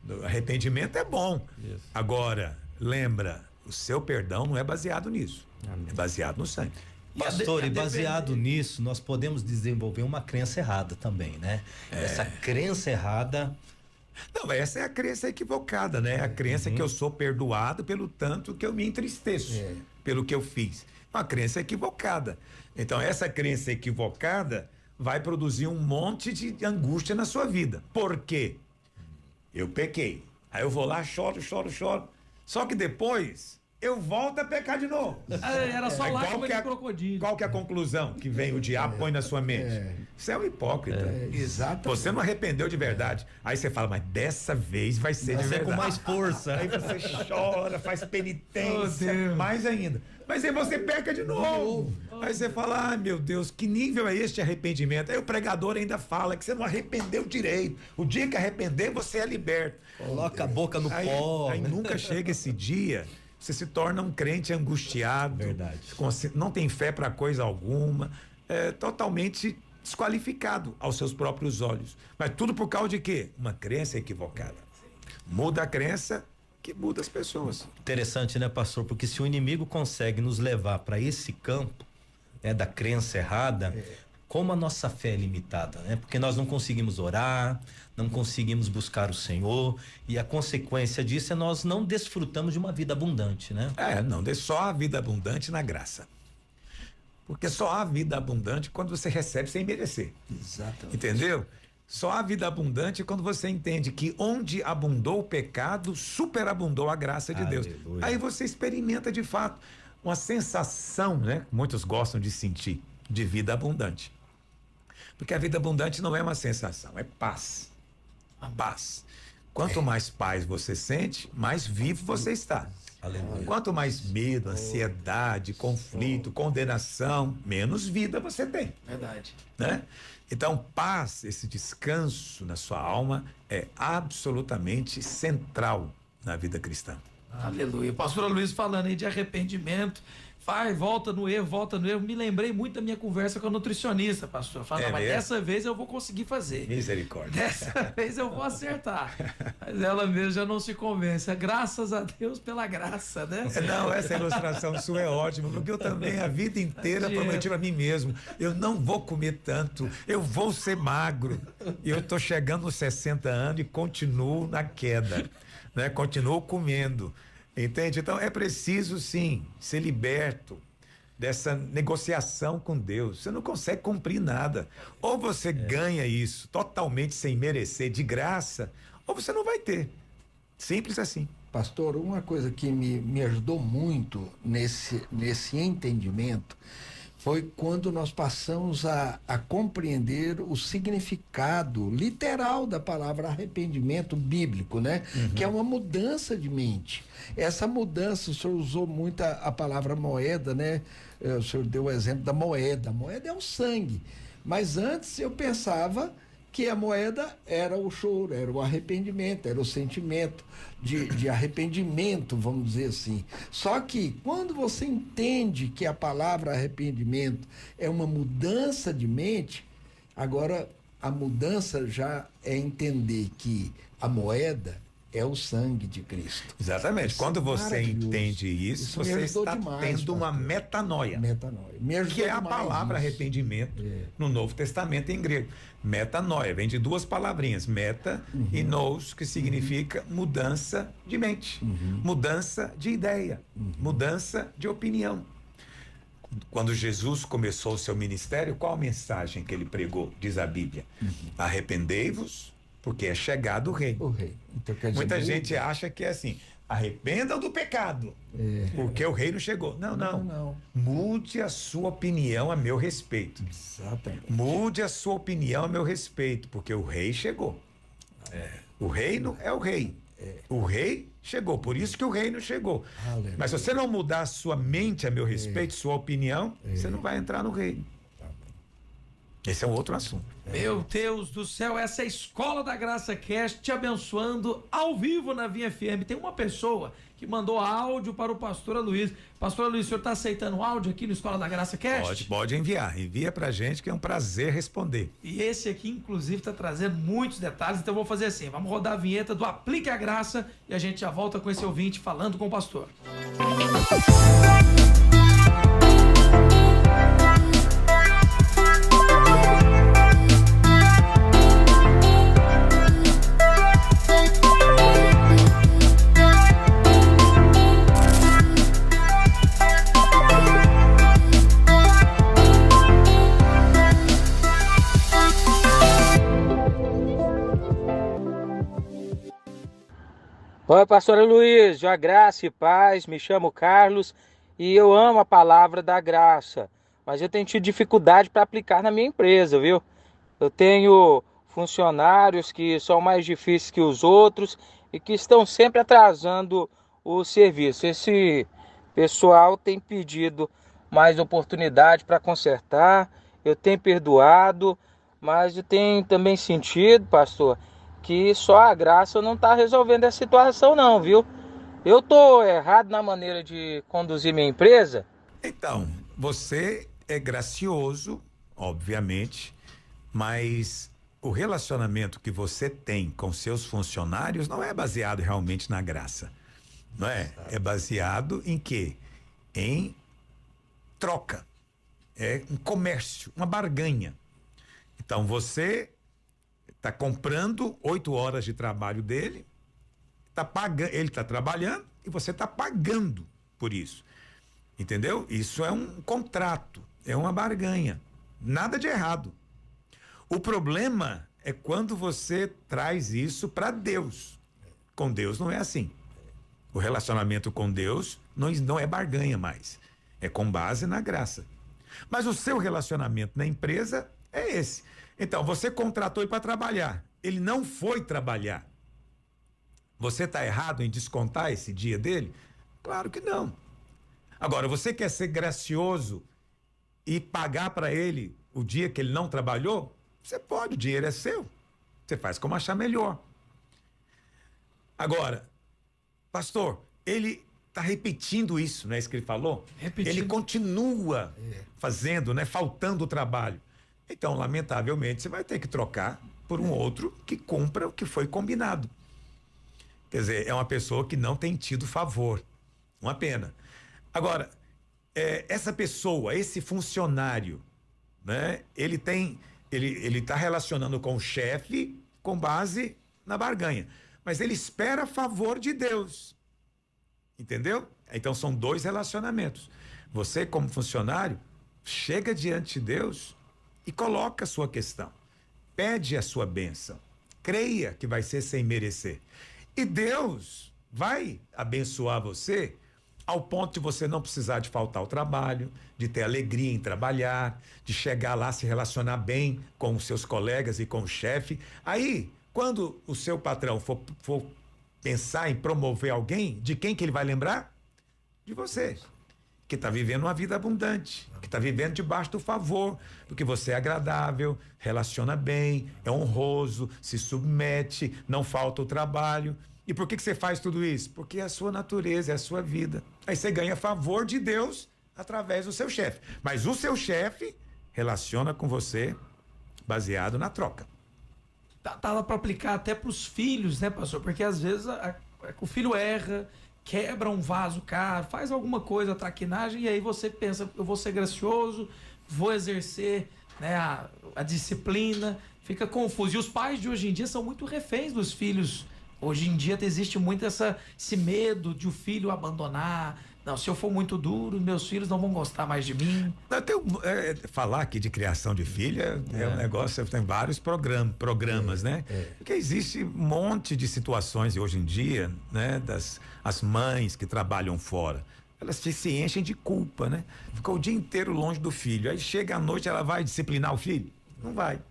S2: O arrependimento é bom.
S3: Isso.
S2: Agora, lembra, o seu perdão não é baseado nisso.
S3: Amém.
S2: É baseado no sangue.
S4: Pastor, e baseado nisso, nós podemos desenvolver uma crença errada também, né? Essa crença errada.
S2: Não, essa é a crença equivocada, né? A crença que eu sou perdoado pelo tanto que eu me entristeço pelo que eu fiz. Uma crença equivocada. Então, essa crença equivocada vai produzir um monte de angústia na sua vida. Por quê? Eu pequei. Aí eu vou lá, choro. Só que depois eu volto a pecar de novo.
S1: Era só
S2: Aí
S1: lágrima de crocodilo.
S2: Qual que é a conclusão que vem o diabo põe na sua mente? Você é um hipócrita.
S5: Exatamente.
S2: Você não arrependeu de verdade. Aí você fala, mas dessa vez vai ser de verdade.
S4: com mais força.
S2: Aí você chora, faz penitência,
S1: Oh, Deus.
S2: mais ainda. Mas aí você peca de novo. Aí você fala, ai meu Deus, que nível é este arrependimento? Aí o pregador ainda fala que você não arrependeu direito. O dia que arrepender, você é liberto.
S4: Coloca a boca no pó.
S2: Aí nunca chega esse dia. Você se torna um crente angustiado.
S4: Verdade.
S2: Não tem fé para coisa alguma. É totalmente desqualificado aos seus próprios olhos. Mas tudo por causa de quê? Uma crença equivocada. Muda a crença que muda as pessoas.
S4: Interessante, né, pastor? Porque se o inimigo consegue nos levar para esse campo da crença errada, como a nossa fé é limitada, né? Porque nós não conseguimos orar, não conseguimos buscar o Senhor, e a consequência disso é nós não desfrutamos de uma vida abundante, né?
S2: Não, só a vida abundante na graça. Porque só há vida abundante quando você recebe sem merecer.
S5: Exatamente.
S2: Entendeu? Só há vida abundante quando você entende que onde abundou o pecado, superabundou a graça de Deus.
S4: Aleluia.
S2: Aí você experimenta de fato uma sensação, né? Muitos gostam de sentir, de vida abundante. Porque a vida abundante não é uma sensação, é paz. A paz. Quanto mais paz você sente, mais vivo você está.
S4: Aleluia.
S2: Quanto mais medo, ansiedade, conflito, condenação, menos vida você tem.
S1: Verdade.
S2: Né? Então, paz, esse descanso na sua alma é absolutamente central na vida cristã.
S1: Aleluia. Pastor Luiz falando aí de arrependimento, Vai, volta no erro, volta no erro. Me lembrei muito da minha conversa com a nutricionista, pastor. Falando, mas dessa vez eu vou conseguir fazer.
S2: Misericórdia.
S1: Dessa vez eu vou acertar. Mas ela mesmo já não se convence. Graças a Deus pela graça, né?
S2: Não, essa ilustração sua é ótima, porque eu também a vida inteira prometi para mim mesmo, eu não vou comer tanto, eu vou ser magro. E eu estou chegando aos 60 anos e continuo na queda, né? Continuo comendo. Entende? Então é preciso sim ser liberto dessa negociação com Deus. Você não consegue cumprir nada. Ou você ganha isso totalmente sem merecer, de graça, ou você não vai ter. Simples assim.
S5: Pastor, uma coisa que me ajudou muito nesse entendimento foi quando nós passamos a compreender o significado literal da palavra arrependimento bíblico, né? Que é uma mudança de mente. Essa mudança, o senhor usou muito a palavra moeda, né? O senhor deu o exemplo da moeda. A moeda é o sangue. Mas antes eu pensava que a moeda era o choro, era o arrependimento, era o sentimento de arrependimento, vamos dizer assim. Só que quando você entende que a palavra arrependimento é uma mudança de mente, agora a mudança já é entender que a moeda é o sangue de Cristo.
S2: Exatamente.
S5: Isso
S2: quando
S5: é
S2: você entende isso,
S5: me
S2: você
S5: ajudou
S2: está
S5: demais,
S2: tendo uma
S5: pastor.
S2: metanoia.
S5: Metanoia. Me ajudou
S2: Que é a
S5: demais
S2: palavra
S5: isso.
S2: arrependimento no Novo Testamento em grego. Metanoia, vem de duas palavrinhas, meta e nous, que significa mudança de mente, mudança de ideia, mudança de opinião. Quando Jesus começou o seu ministério, qual a mensagem que ele pregou? Diz a Bíblia: arrependei-vos, porque é chegado o rei.
S5: O rei. Então, quer dizer,
S2: Muita gente acha que é assim: arrependam do pecado, porque o reino chegou. Não, não,
S5: Não.
S2: Mude a sua opinião a meu respeito.
S5: Exatamente.
S2: Mude a sua opinião a meu respeito, porque o rei chegou. O reino é o rei. O rei chegou, por isso que o reino chegou.
S5: Aleluia.
S2: Mas se você não mudar a sua mente a meu respeito, sua opinião, você não vai entrar no reino. Esse é um outro assunto.
S1: Meu Deus do céu, essa é a Escola da Graça Cast te abençoando ao vivo na Vinha FM. Tem uma pessoa que mandou áudio para o pastor Aloysio. Pastor Aloysio, o senhor está aceitando áudio aqui no Escola da Graça Cast?
S2: Pode enviar. Envia pra gente que é um prazer responder.
S1: E esse aqui, inclusive, está trazendo muitos detalhes. Então, eu vou fazer assim: vamos rodar a vinheta do Aplique a Graça e a gente já volta com esse ouvinte falando com o pastor.
S6: Oi, pastor Aloysio, a graça e paz, me chamo Carlos e eu amo a palavra da graça, mas eu tenho tido dificuldade para aplicar na minha empresa, viu? Eu tenho funcionários que são mais difíceis que os outros e que estão sempre atrasando o serviço. Esse pessoal tem pedido mais oportunidade para consertar, eu tenho perdoado, mas eu tenho também sentido, pastor, que só a graça não está resolvendo essa situação não, viu? Eu tô errado na maneira de conduzir minha empresa?
S2: Então, você é gracioso, obviamente, mas o relacionamento que você tem com seus funcionários não é baseado realmente na graça, não é? É baseado em quê? Em troca, é um comércio, uma barganha. Então, você está comprando 8 horas de trabalho dele, ele está trabalhando e você está pagando por isso. Entendeu? Isso é um contrato, é uma barganha. Nada de errado. O problema é quando você traz isso para Deus. Com Deus não é assim. O relacionamento com Deus não é barganha mais. É com base na graça. Mas o seu relacionamento na empresa é esse. Então, você contratou ele para trabalhar. Ele não foi trabalhar. Você está errado em descontar esse dia dele? Claro que não. Agora, você quer ser gracioso e pagar para ele o dia que ele não trabalhou? Você pode, o dinheiro é seu. Você faz como achar melhor. Agora, pastor, ele tá repetindo isso, não é isso que ele falou?
S1: Repetindo.
S2: Ele continua fazendo, né? Faltando o trabalho. Então, lamentavelmente, você vai ter que trocar por um outro que cumpra o que foi combinado. Quer dizer, é uma pessoa que não tem tido favor. Uma pena. Agora, essa pessoa, esse funcionário, né? Ele tá relacionando com o chefe com base na barganha. Mas ele espera favor de Deus. Entendeu? Então são 2 relacionamentos. Você, como funcionário, chega diante de Deus e coloca a sua questão. Pede a sua bênção. Creia que vai ser sem merecer. E Deus vai abençoar você ao ponto de você não precisar de faltar ao trabalho, de ter alegria em trabalhar, de chegar lá, se relacionar bem com os seus colegas e com o chefe. Aí, quando o seu patrão for pensar em promover alguém, de quem que ele vai lembrar? De você, que está vivendo uma vida abundante, que está vivendo debaixo do favor, porque você é agradável, relaciona bem, é honroso, se submete, não falta o trabalho. E por que você faz tudo isso? Porque é a sua natureza, é a sua vida. Aí você ganha favor de Deus através do seu chefe. Mas o seu chefe relaciona com você baseado na troca.
S1: Dá para aplicar até para os filhos, né, pastor? Porque às vezes o filho erra, quebra um vaso caro, faz alguma coisa, traquinagem, e aí você pensa, eu vou ser gracioso, vou exercer, né, a disciplina, fica confuso. E os pais de hoje em dia são muito reféns dos filhos. Hoje em dia existe muito esse medo de o filho abandonar. Não, se eu for muito duro, meus filhos não vão gostar mais de mim.
S2: Falar aqui de criação de filho é um negócio, tem vários programas, né? Porque existe um monte de situações hoje em dia, né? As mães que trabalham fora, elas se enchem de culpa, né? Ficou o dia inteiro longe do filho, aí chega à noite, ela vai disciplinar o filho? Não vai,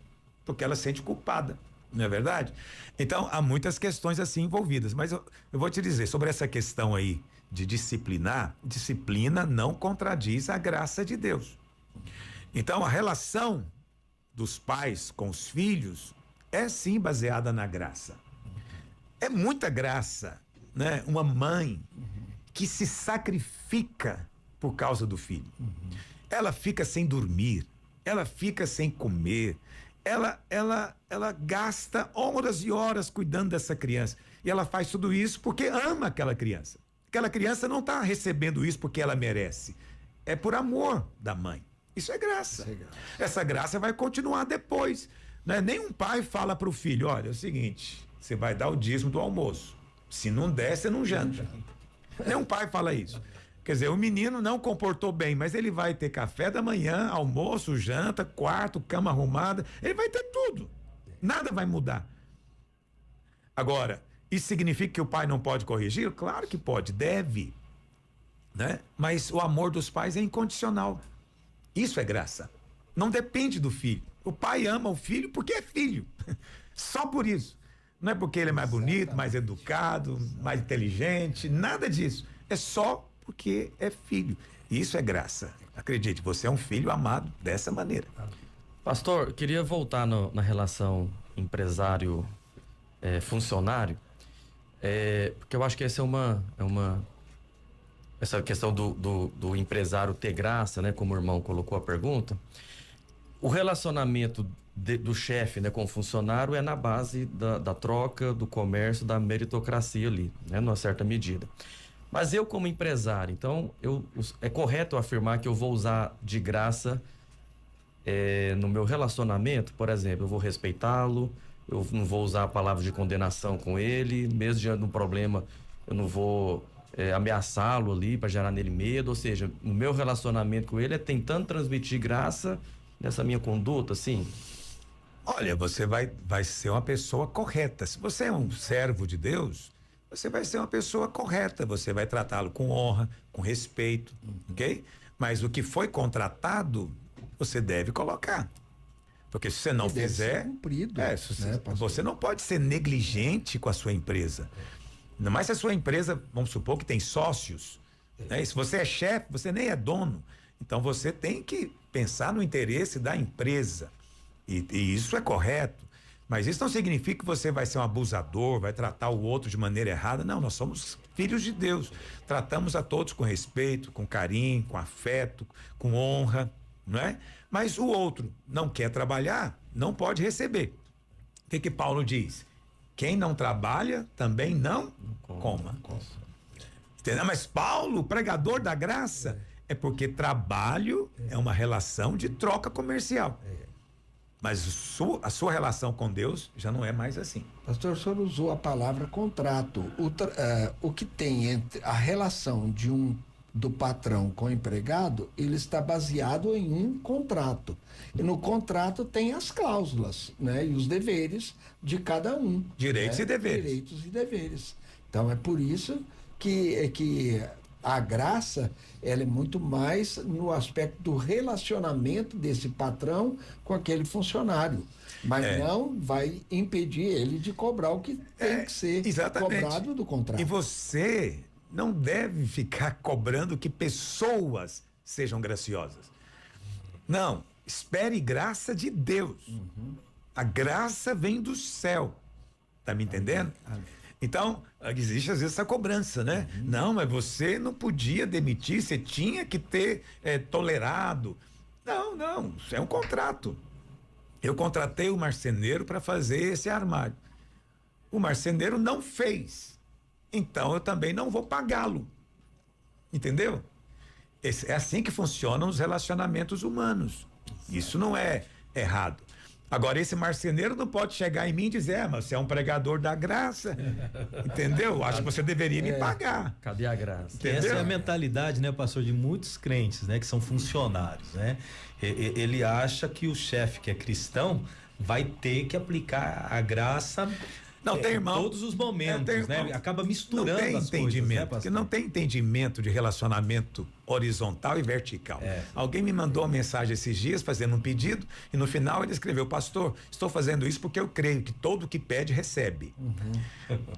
S2: porque ela se sente culpada. Não é verdade? Então, há muitas questões assim envolvidas, mas eu vou te dizer, sobre essa questão aí de disciplinar, disciplina não contradiz a graça de Deus. Então, a relação dos pais com os filhos é sim baseada na graça. É muita graça, né? Uma mãe que se sacrifica por causa do filho. Ela fica sem dormir, ela fica sem comer, ela gasta horas e horas cuidando dessa criança. E ela faz tudo isso porque ama aquela criança. Aquela criança não está recebendo isso porque ela merece. É por amor da mãe. Isso é graça. Essa graça vai continuar depois. Né? Nenhum pai fala para o filho, olha, é o seguinte, você vai dar o dízimo do almoço. Se não der, você não janta. Nenhum pai fala isso. Quer dizer, o menino não comportou bem, mas ele vai ter café da manhã, almoço, janta, quarto, cama arrumada, ele vai ter tudo. Nada vai mudar. Agora, isso significa que o pai não pode corrigir? Claro que pode, deve, né? Mas o amor dos pais é incondicional. Isso é graça. Não depende do filho. O pai ama o filho porque é filho. Só por isso. Não é porque ele é mais bonito, mais educado, mais inteligente, nada disso. É só porque é filho. Isso é graça. Acredite, você é um filho amado dessa maneira.
S3: Pastor, queria voltar na relação empresário-funcionário, porque eu acho que essa essa questão do empresário ter graça, né? Como o irmão colocou a pergunta. O relacionamento do chefe, né, com o funcionário é na base da troca, do comércio, da meritocracia ali, né? Numa certa medida. Mas eu, como empresário, então, é correto afirmar que eu vou usar de graça no meu relacionamento? Por exemplo, eu vou respeitá-lo, eu não vou usar a palavra de condenação com ele, mesmo diante de um problema, eu não vou ameaçá-lo ali para gerar nele medo. Ou seja, o meu relacionamento com ele é tentando transmitir graça nessa minha conduta, assim.
S2: Olha, você vai ser uma pessoa correta. Se você é um servo de Deus, você vai ser uma pessoa correta, você vai tratá-lo com honra, com respeito, ok? Mas o que foi contratado, você deve colocar. Porque se você não fizer,
S5: cumprido,
S2: você não pode ser negligente com a sua empresa. Ainda mais se a sua empresa, vamos supor que tem sócios, né? Se você é chefe, você nem é dono. Então você tem que pensar no interesse da empresa. E isso é correto. Mas isso não significa que você vai ser um abusador, vai tratar o outro de maneira errada. Não, nós somos filhos de Deus. Tratamos a todos com respeito, com carinho, com afeto, com honra, não é? Mas o outro não quer trabalhar, não pode receber. O que Paulo diz? Quem não trabalha também não coma. Entendeu? Mas Paulo, pregador da graça, é porque trabalho é uma relação de troca comercial. Mas a sua relação com Deus já não é mais assim.
S5: Pastor, o senhor usou a palavra contrato. O que tem entre a relação do patrão com o empregado, ele está baseado em um contrato. E no contrato tem as cláusulas, né? E os deveres de cada um.
S2: Direitos e deveres.
S5: Direitos e deveres. Então é por isso que a graça, ela é muito mais no aspecto do relacionamento desse patrão com aquele funcionário. Mas não vai impedir ele de cobrar o que tem que ser cobrado do contrato.
S2: E você não deve ficar cobrando que pessoas sejam graciosas. Não, espere graça de Deus. A graça vem do céu. Tá me entendendo? Então, existe às vezes essa cobrança, né? Não, mas você não podia demitir, você tinha que ter tolerado. Não, isso é um contrato. Eu contratei o marceneiro para fazer esse armário. O marceneiro não fez. Então eu também não vou pagá-lo. Entendeu? É assim que funcionam os relacionamentos humanos. Isso não é errado. Agora, esse marceneiro não pode chegar em mim e dizer, mas você é um pregador da graça. Entendeu? Acho que você deveria me pagar.
S3: Cadê a graça?
S2: Entendeu?
S4: Essa é a mentalidade, né, pastor, de muitos crentes, né, que são funcionários, né? Ele acha que o chefe que é cristão vai ter que aplicar a graça
S2: Não tem irmão.
S4: Todos os momentos, né? Acaba misturando
S2: não tem
S4: as
S2: entendimento,
S4: coisas, né,
S2: porque não tem entendimento de relacionamento horizontal e vertical. Alguém me mandou uma mensagem esses dias fazendo um pedido e no final ele escreveu: pastor, estou fazendo isso porque eu creio que todo que pede recebe.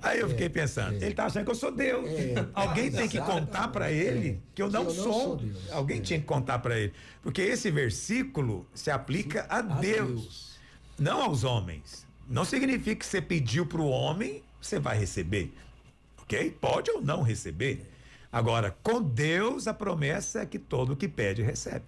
S2: Aí eu fiquei pensando, ele está achando que eu sou Deus. Alguém tem que contar para ele que eu não sou. Deus. Alguém tinha que contar para ele, porque esse versículo se aplica a Deus, não aos homens. Não significa que você pediu para o homem, você vai receber, ok? Pode ou não receber. Agora, com Deus, a promessa é que todo o que pede, recebe.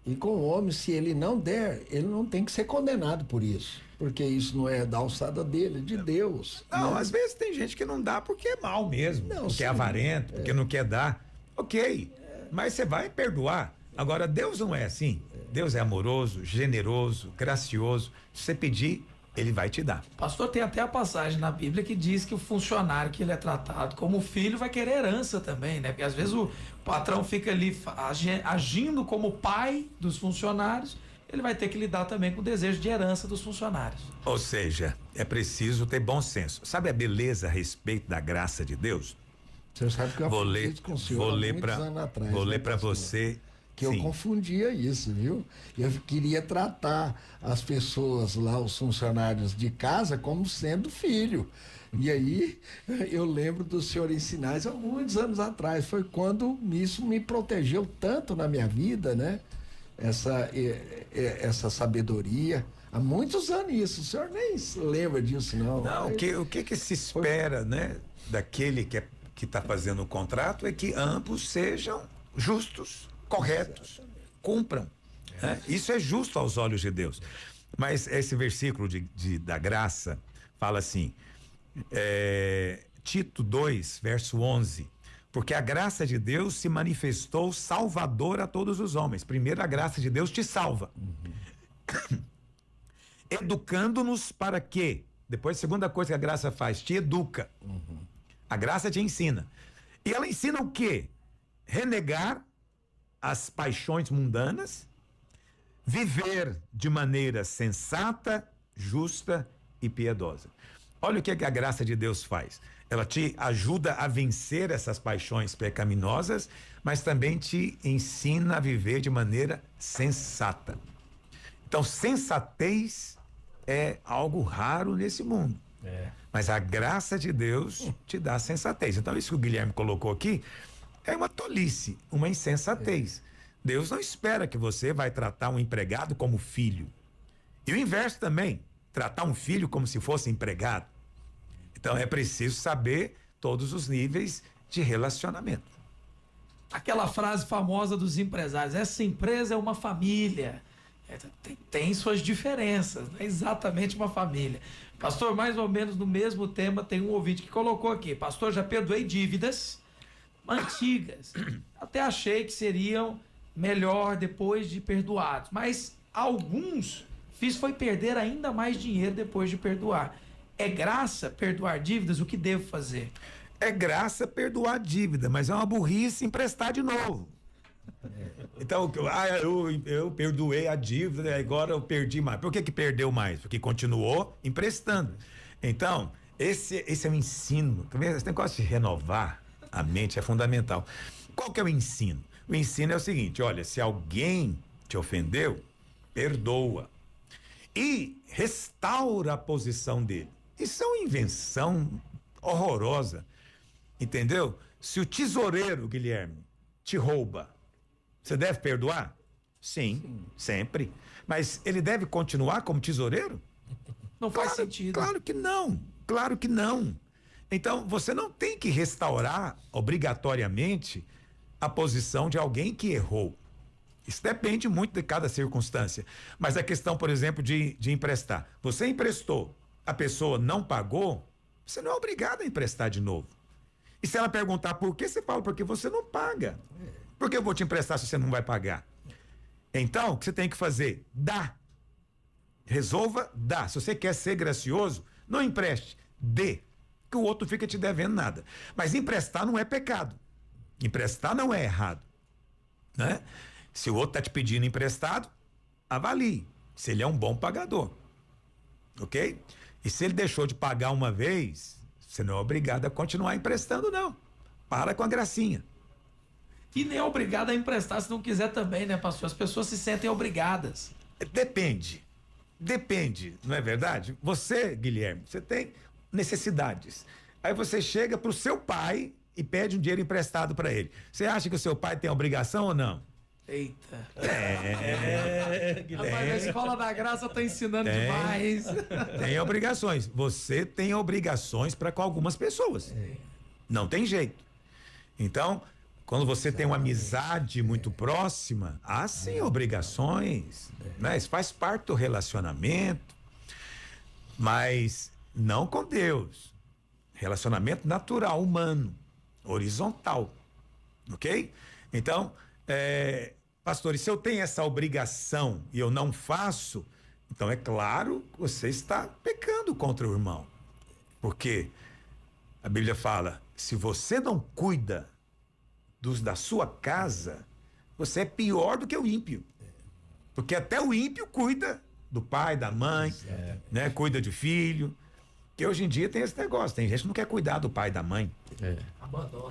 S5: E com o homem, se ele não der, ele não tem que ser condenado por isso. Porque isso não é da alçada dele, é de Deus.
S2: Não, às vezes tem gente que não dá porque é mal mesmo, porque é avarento, porque não quer dar. Ok, mas você vai perdoar. Agora, Deus não é assim. Deus é amoroso, generoso, gracioso. Se você pedir, ele vai te dar.
S1: Pastor, tem até a passagem na Bíblia que diz que o funcionário que ele é tratado como filho vai querer herança também, né? Porque às vezes o patrão fica ali agindo como pai dos funcionários, ele vai ter que lidar também com o desejo de herança dos funcionários.
S2: Ou seja, é preciso ter bom senso. Sabe a beleza a respeito da graça de Deus?
S5: Você sabe que eu
S2: vou ler para você.
S5: Que eu confundia isso, viu? Eu queria tratar as pessoas lá, os funcionários de casa, como sendo filho. E aí, eu lembro do senhor ensinar isso há muitos anos atrás. Foi quando isso me protegeu tanto na minha vida, né? Essa sabedoria. Há muitos anos isso. O senhor nem lembra disso, não.
S2: Não, o que se espera, né? Daquele que está fazendo o contrato é que ambos sejam justos, corretos, cumpram. Né? Isso é justo aos olhos de Deus. Mas esse versículo da graça fala assim, Tito 2, verso 11, porque a graça de Deus se manifestou salvadora a todos os homens. Primeiro, a graça de Deus te salva. Educando-nos para quê? Depois, a segunda coisa que a graça faz, te educa. A graça te ensina. E ela ensina o quê? Renegar as paixões mundanas, viver de maneira sensata, justa e piedosa. Olha o que a graça de Deus faz. Ela te ajuda a vencer essas paixões pecaminosas, mas também te ensina a viver de maneira sensata. Então, sensatez é algo raro nesse mundo. Mas a graça de Deus te dá sensatez. Então, isso que o Guilherme colocou aqui é uma tolice, uma insensatez. Deus não espera que você vai tratar um empregado como filho. E o inverso também. tratar um filho como se fosse empregado. Então é preciso saber todos os níveis de relacionamento.
S1: Aquela frase famosa dos empresários: essa empresa é uma família. Tem suas diferenças, não é exatamente uma família. Pastor, mais ou menos no mesmo tema, tem um ouvinte que colocou aqui: pastor, já perdoei dívidas antigas. Até achei que seriam melhor depois de perdoados, mas alguns foi perder ainda mais dinheiro depois de perdoar. É graça perdoar dívidas? O que devo fazer?
S2: É graça perdoar dívida, mas é uma burrice emprestar de novo. Então, eu perdoei a dívida, agora eu perdi mais. Por que perdeu mais? Porque continuou emprestando. Então, esse é o ensino. Esse negócio de renovar a mente é fundamental. Qual que é o ensino? O ensino é o seguinte: olha, se alguém te ofendeu, perdoa e restaura a posição dele. Isso é uma invenção horrorosa, entendeu? Se o tesoureiro, Guilherme, te rouba, você deve perdoar? Sim, sempre. Mas ele deve continuar como tesoureiro?
S1: Não faz sentido.
S2: Claro que não, claro que não. Então, você não tem que restaurar obrigatoriamente a posição de alguém que errou. Isso depende muito de cada circunstância. Mas a questão, por exemplo, de emprestar. Você emprestou, a pessoa não pagou, você não é obrigado a emprestar de novo. E se ela perguntar por que, você fala: porque você não paga. Por que eu vou te emprestar se você não vai pagar? Então, o que você tem que fazer? Dá. Resolva, dá. Se você quer ser gracioso, não empreste, dê. Que o outro fica te devendo nada. Mas emprestar não é pecado. Emprestar não é errado, né? Se o outro está te pedindo emprestado, avalie se ele é um bom pagador, ok? E se ele deixou de pagar uma vez, você não é obrigado a continuar emprestando, não. Para com a gracinha.
S1: E nem é obrigado a emprestar se não quiser também, né, pastor? As pessoas se sentem obrigadas.
S2: Depende, não é verdade? Você, Guilherme, você tem necessidades. Aí você chega pro seu pai e pede um dinheiro emprestado para ele. Você acha que o seu pai tem obrigação ou não?
S1: Eita.
S2: Guilherme.
S1: Rapaz, a Escola da Graça tá ensinando demais.
S2: Tem obrigações. Você tem obrigações para com algumas pessoas. Não tem jeito. Então, quando você tem uma amizade muito próxima, há sim obrigações, né? Isso faz parte do relacionamento, mas não com Deus. Relacionamento natural, humano, horizontal, ok? Então, pastor, e se eu tenho essa obrigação e eu não faço, então é claro que você está pecando contra o irmão, porque a Bíblia fala: se você não cuida da sua casa, você é pior do que o ímpio, porque até o ímpio cuida do pai, da mãe, né? Cuida de filho. Que hoje em dia tem esse negócio, tem gente que não quer cuidar do pai e da mãe.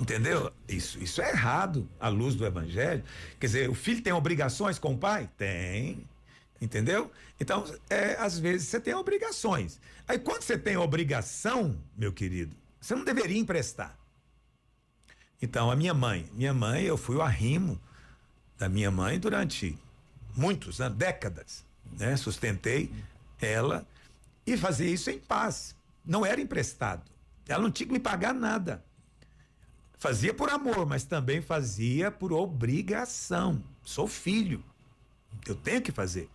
S2: Entendeu? Isso é errado à luz do evangelho. Quer dizer, o filho tem obrigações com o pai? Tem. Entendeu? Então, às vezes você tem obrigações. Aí quando você tem obrigação, meu querido, você não deveria emprestar. Então, a minha mãe, eu fui o arrimo da minha mãe durante muitos anos, décadas, né? Sustentei ela e fazia isso em paz. Não era emprestado. Ela não tinha que me pagar nada. Fazia por amor, mas também fazia por obrigação. Sou filho. Eu tenho que fazer.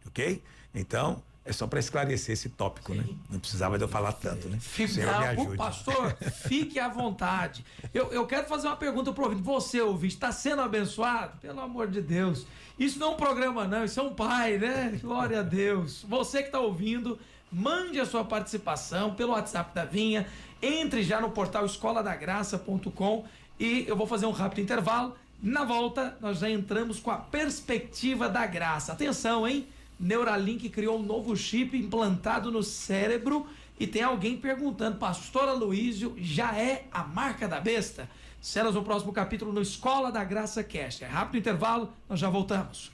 S2: Ok? Então, é só para esclarecer esse tópico, né? Não precisava de eu falar tanto, né? Senhor, me ajude.
S1: Pastor, fique à vontade. Eu quero fazer uma pergunta pro ouvinte. Você, ouvinte, está sendo abençoado? Pelo amor de Deus. Isso não é um programa, não. Isso é um pai, né? Glória a Deus. Você que está ouvindo, mande a sua participação pelo WhatsApp da Vinha. Entre já no portal escoladagraça.com e eu vou fazer um rápido intervalo. Na volta, nós já entramos com a perspectiva da graça. Atenção, hein? Neuralink criou um novo chip implantado no cérebro e tem alguém perguntando: Pastor Aloísio, já é a marca da besta? Cenas no próximo capítulo no Escola da Graça Cast. É rápido intervalo, nós já voltamos.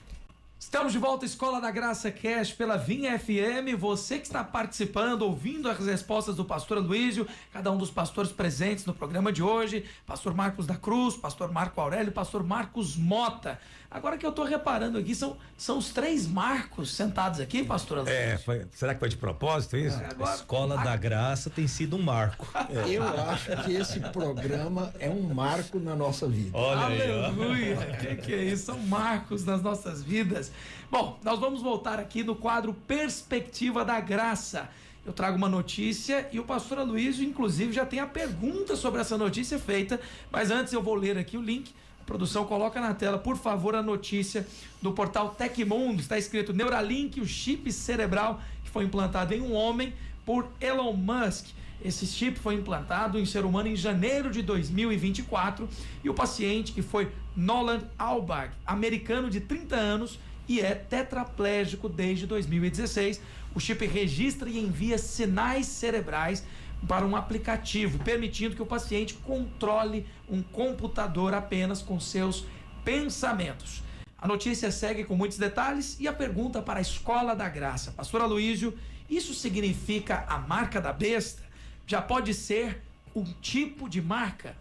S1: Estamos de volta, Escola da Graça Cash pela Vinha FM. Você que está participando, ouvindo as respostas do pastor Aloísio, cada um dos pastores presentes no programa de hoje, pastor Marcos da Cruz, pastor Marco Aurélio, pastor Marcos Mota. Agora que eu estou reparando aqui, são os 3 Marcos sentados aqui, pastor Aloísio.
S2: Será que foi de propósito isso?
S4: A Escola da Graça tem sido um marco.
S5: Eu acho que esse programa é um marco na nossa vida.
S4: Olha aí, ó.
S1: Aleluia! Que é isso? São marcos nas nossas vidas. Bom, nós vamos voltar aqui no quadro Perspectiva da Graça. Eu trago uma notícia e o pastor Aloísio, inclusive, já tem a pergunta sobre essa notícia feita, mas antes eu vou ler aqui o link. A produção coloca na tela, por favor, a notícia do portal Tecmundo. Está escrito: Neuralink, o chip cerebral que foi implantado em um homem por Elon Musk. Esse chip foi implantado em ser humano em janeiro de 2024 e o paciente, que foi Nolan Albach, americano de 30 anos e é tetraplégico desde 2016. O chip registra e envia sinais cerebrais para um aplicativo, permitindo que o paciente controle um computador apenas com seus pensamentos. A notícia segue com muitos detalhes e a pergunta para a Escola da Graça. Pastor Aloísio, isso significa a marca da besta? Já pode ser um tipo de marca?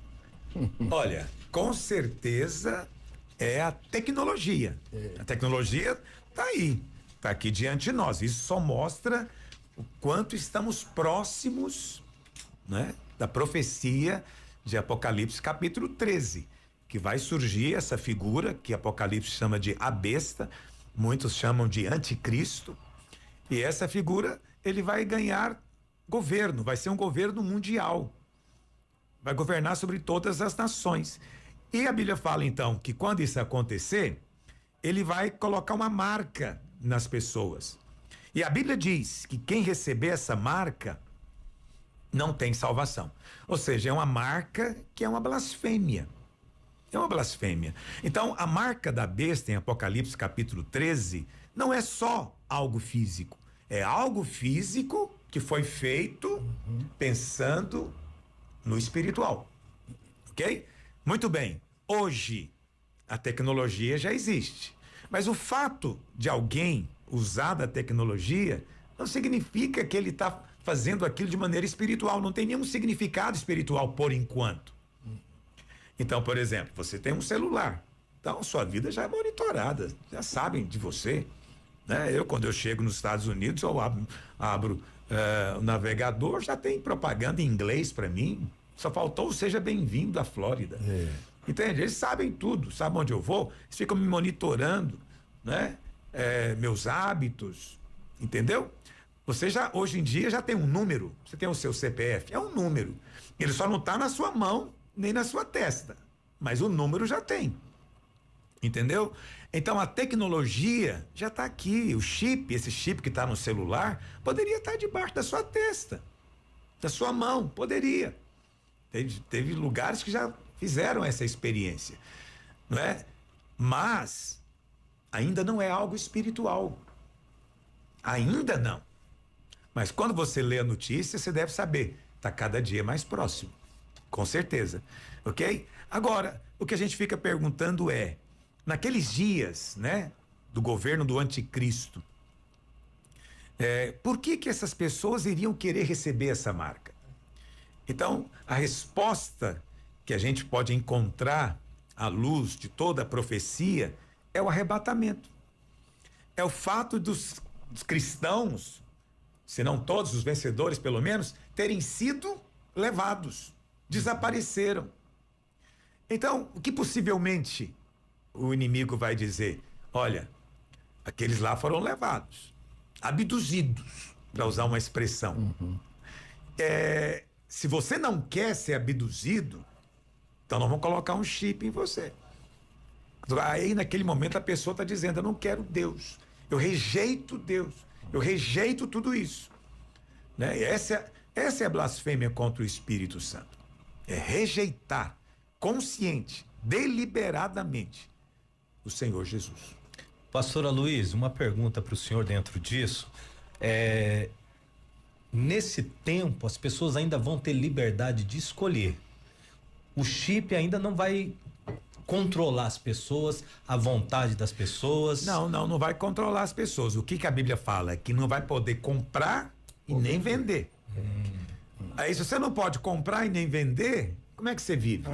S2: Olha, com certeza é a tecnologia. A tecnologia está aí, está aqui diante de nós. Isso só mostra o quanto estamos próximos, né, da profecia de Apocalipse capítulo 13, que vai surgir essa figura que Apocalipse chama de a besta, muitos chamam de anticristo, e essa figura ele vai ganhar governo, vai ser um governo mundial, vai governar sobre todas as nações. E a Bíblia fala então que quando isso acontecer, ele vai colocar uma marca nas pessoas. E a Bíblia diz que quem receber essa marca não tem salvação. Ou seja, é uma marca que é uma blasfêmia. É uma blasfêmia. Então, a marca da besta em Apocalipse capítulo 13 não é só algo físico. É algo físico que foi feito pensando no espiritual. Ok? Muito bem. Hoje, a tecnologia já existe. Mas o fato de alguém usar da tecnologia não significa que ele está fazendo aquilo de maneira espiritual. Não tem nenhum significado espiritual por enquanto. Então, por exemplo, você tem um celular. Então, sua vida já é monitorada. Já sabem de você. Né? Quando eu chego nos Estados Unidos, eu abro o navegador, já tem propaganda em inglês para mim. Só faltou o seja bem-vindo à Flórida. Entende? Eles sabem tudo, sabem onde eu vou, eles ficam me monitorando, né? Meus hábitos, entendeu? Você já, hoje em dia, já tem um número, você tem o seu CPF, é um número. Ele só não está na sua mão, nem na sua testa, mas o número já tem. Entendeu? Então a tecnologia já está aqui, o chip, esse chip que está no celular, poderia estar debaixo da sua testa, da sua mão, poderia. Teve lugares que já fizeram essa experiência, não é? Mas ainda não é algo espiritual. Ainda não. Mas quando você lê a notícia, você deve saber, está cada dia mais próximo. Com certeza. Ok? Agora, o que a gente fica perguntando é, naqueles dias, né, do governo do anticristo, por que essas pessoas iriam querer receber essa marca? Então, a resposta que a gente pode encontrar à luz de toda a profecia é o arrebatamento. É o fato dos cristãos, se não todos os vencedores pelo menos, terem sido levados, desapareceram. Então, o que possivelmente o inimigo vai dizer? Olha, aqueles lá foram levados, abduzidos, para usar uma expressão. Se você não quer ser abduzido, então nós vamos colocar um chip em você. Aí naquele momento a pessoa está dizendo, eu não quero Deus, eu rejeito Deus, eu rejeito tudo isso, né? Essa é a blasfêmia contra o Espírito Santo, é rejeitar consciente, deliberadamente o Senhor Jesus.
S4: Pastora Luiz, uma pergunta para o senhor dentro disso. Nesse tempo, as pessoas ainda vão ter liberdade de escolher. O chip ainda não vai controlar as pessoas, a vontade das pessoas.
S2: Não vai controlar as pessoas. O que a Bíblia fala? É que não vai poder comprar e nem vender. Aí se você não pode comprar e nem vender, como é que você vive?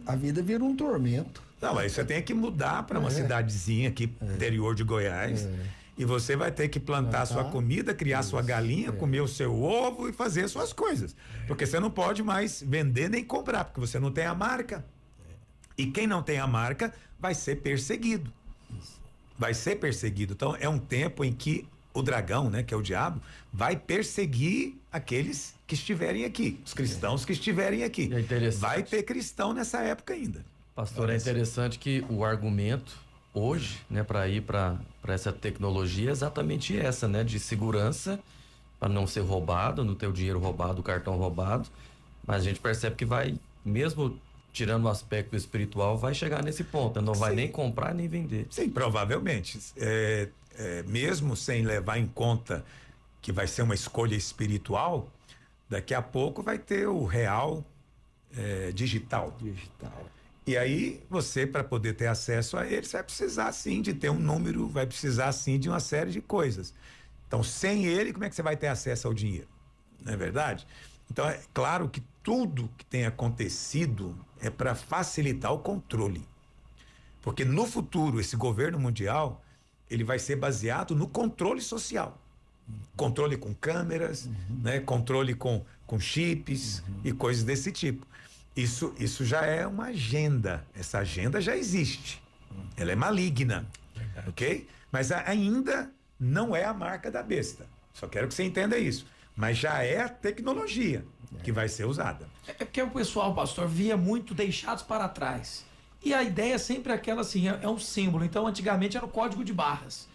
S5: A vida vira um tormento.
S2: Não, aí você tem que mudar para uma cidadezinha aqui, interior de Goiás. E você vai ter que plantar sua comida, criar sua galinha, comer o seu ovo e fazer suas coisas. Porque você não pode mais vender nem comprar, porque você não tem a marca. E quem não tem a marca vai ser perseguido. Vai ser perseguido. Então é um tempo em que o dragão, né, que é o diabo, vai perseguir aqueles que estiverem aqui, os cristãos que estiverem aqui.
S3: É interessante.
S2: Vai ter cristão nessa época ainda.
S3: Pastor, é interessante que o argumento hoje, né, para ir para essa tecnologia é exatamente essa, né, de segurança, para não ser roubado, não ter o dinheiro roubado, o cartão roubado. Mas a gente percebe que vai, mesmo tirando o aspecto espiritual, vai chegar nesse ponto, né? Não vai nem comprar nem vender.
S2: Sim, provavelmente. Mesmo sem levar em conta que vai ser uma escolha espiritual, daqui a pouco vai ter o real digital. E aí, você, para poder ter acesso a ele, você vai precisar, sim, de ter um número, vai precisar, sim, de uma série de coisas. Então, sem ele, como é que você vai ter acesso ao dinheiro? Não é verdade? Então, é claro que tudo que tem acontecido é para facilitar o controle. Porque no futuro, esse governo mundial, ele vai ser baseado no controle social. Controle com câmeras, né? Controle com chips e coisas desse tipo. Isso já é uma agenda. Essa agenda já existe. Ela é maligna, ok? Mas ainda não é a marca da besta. Só quero que você entenda isso. Mas já é a tecnologia que vai ser usada.
S1: É porque o pessoal, pastor, via muito deixados para trás. E a ideia é sempre aquela assim, é um símbolo. Então, antigamente era o código de barras.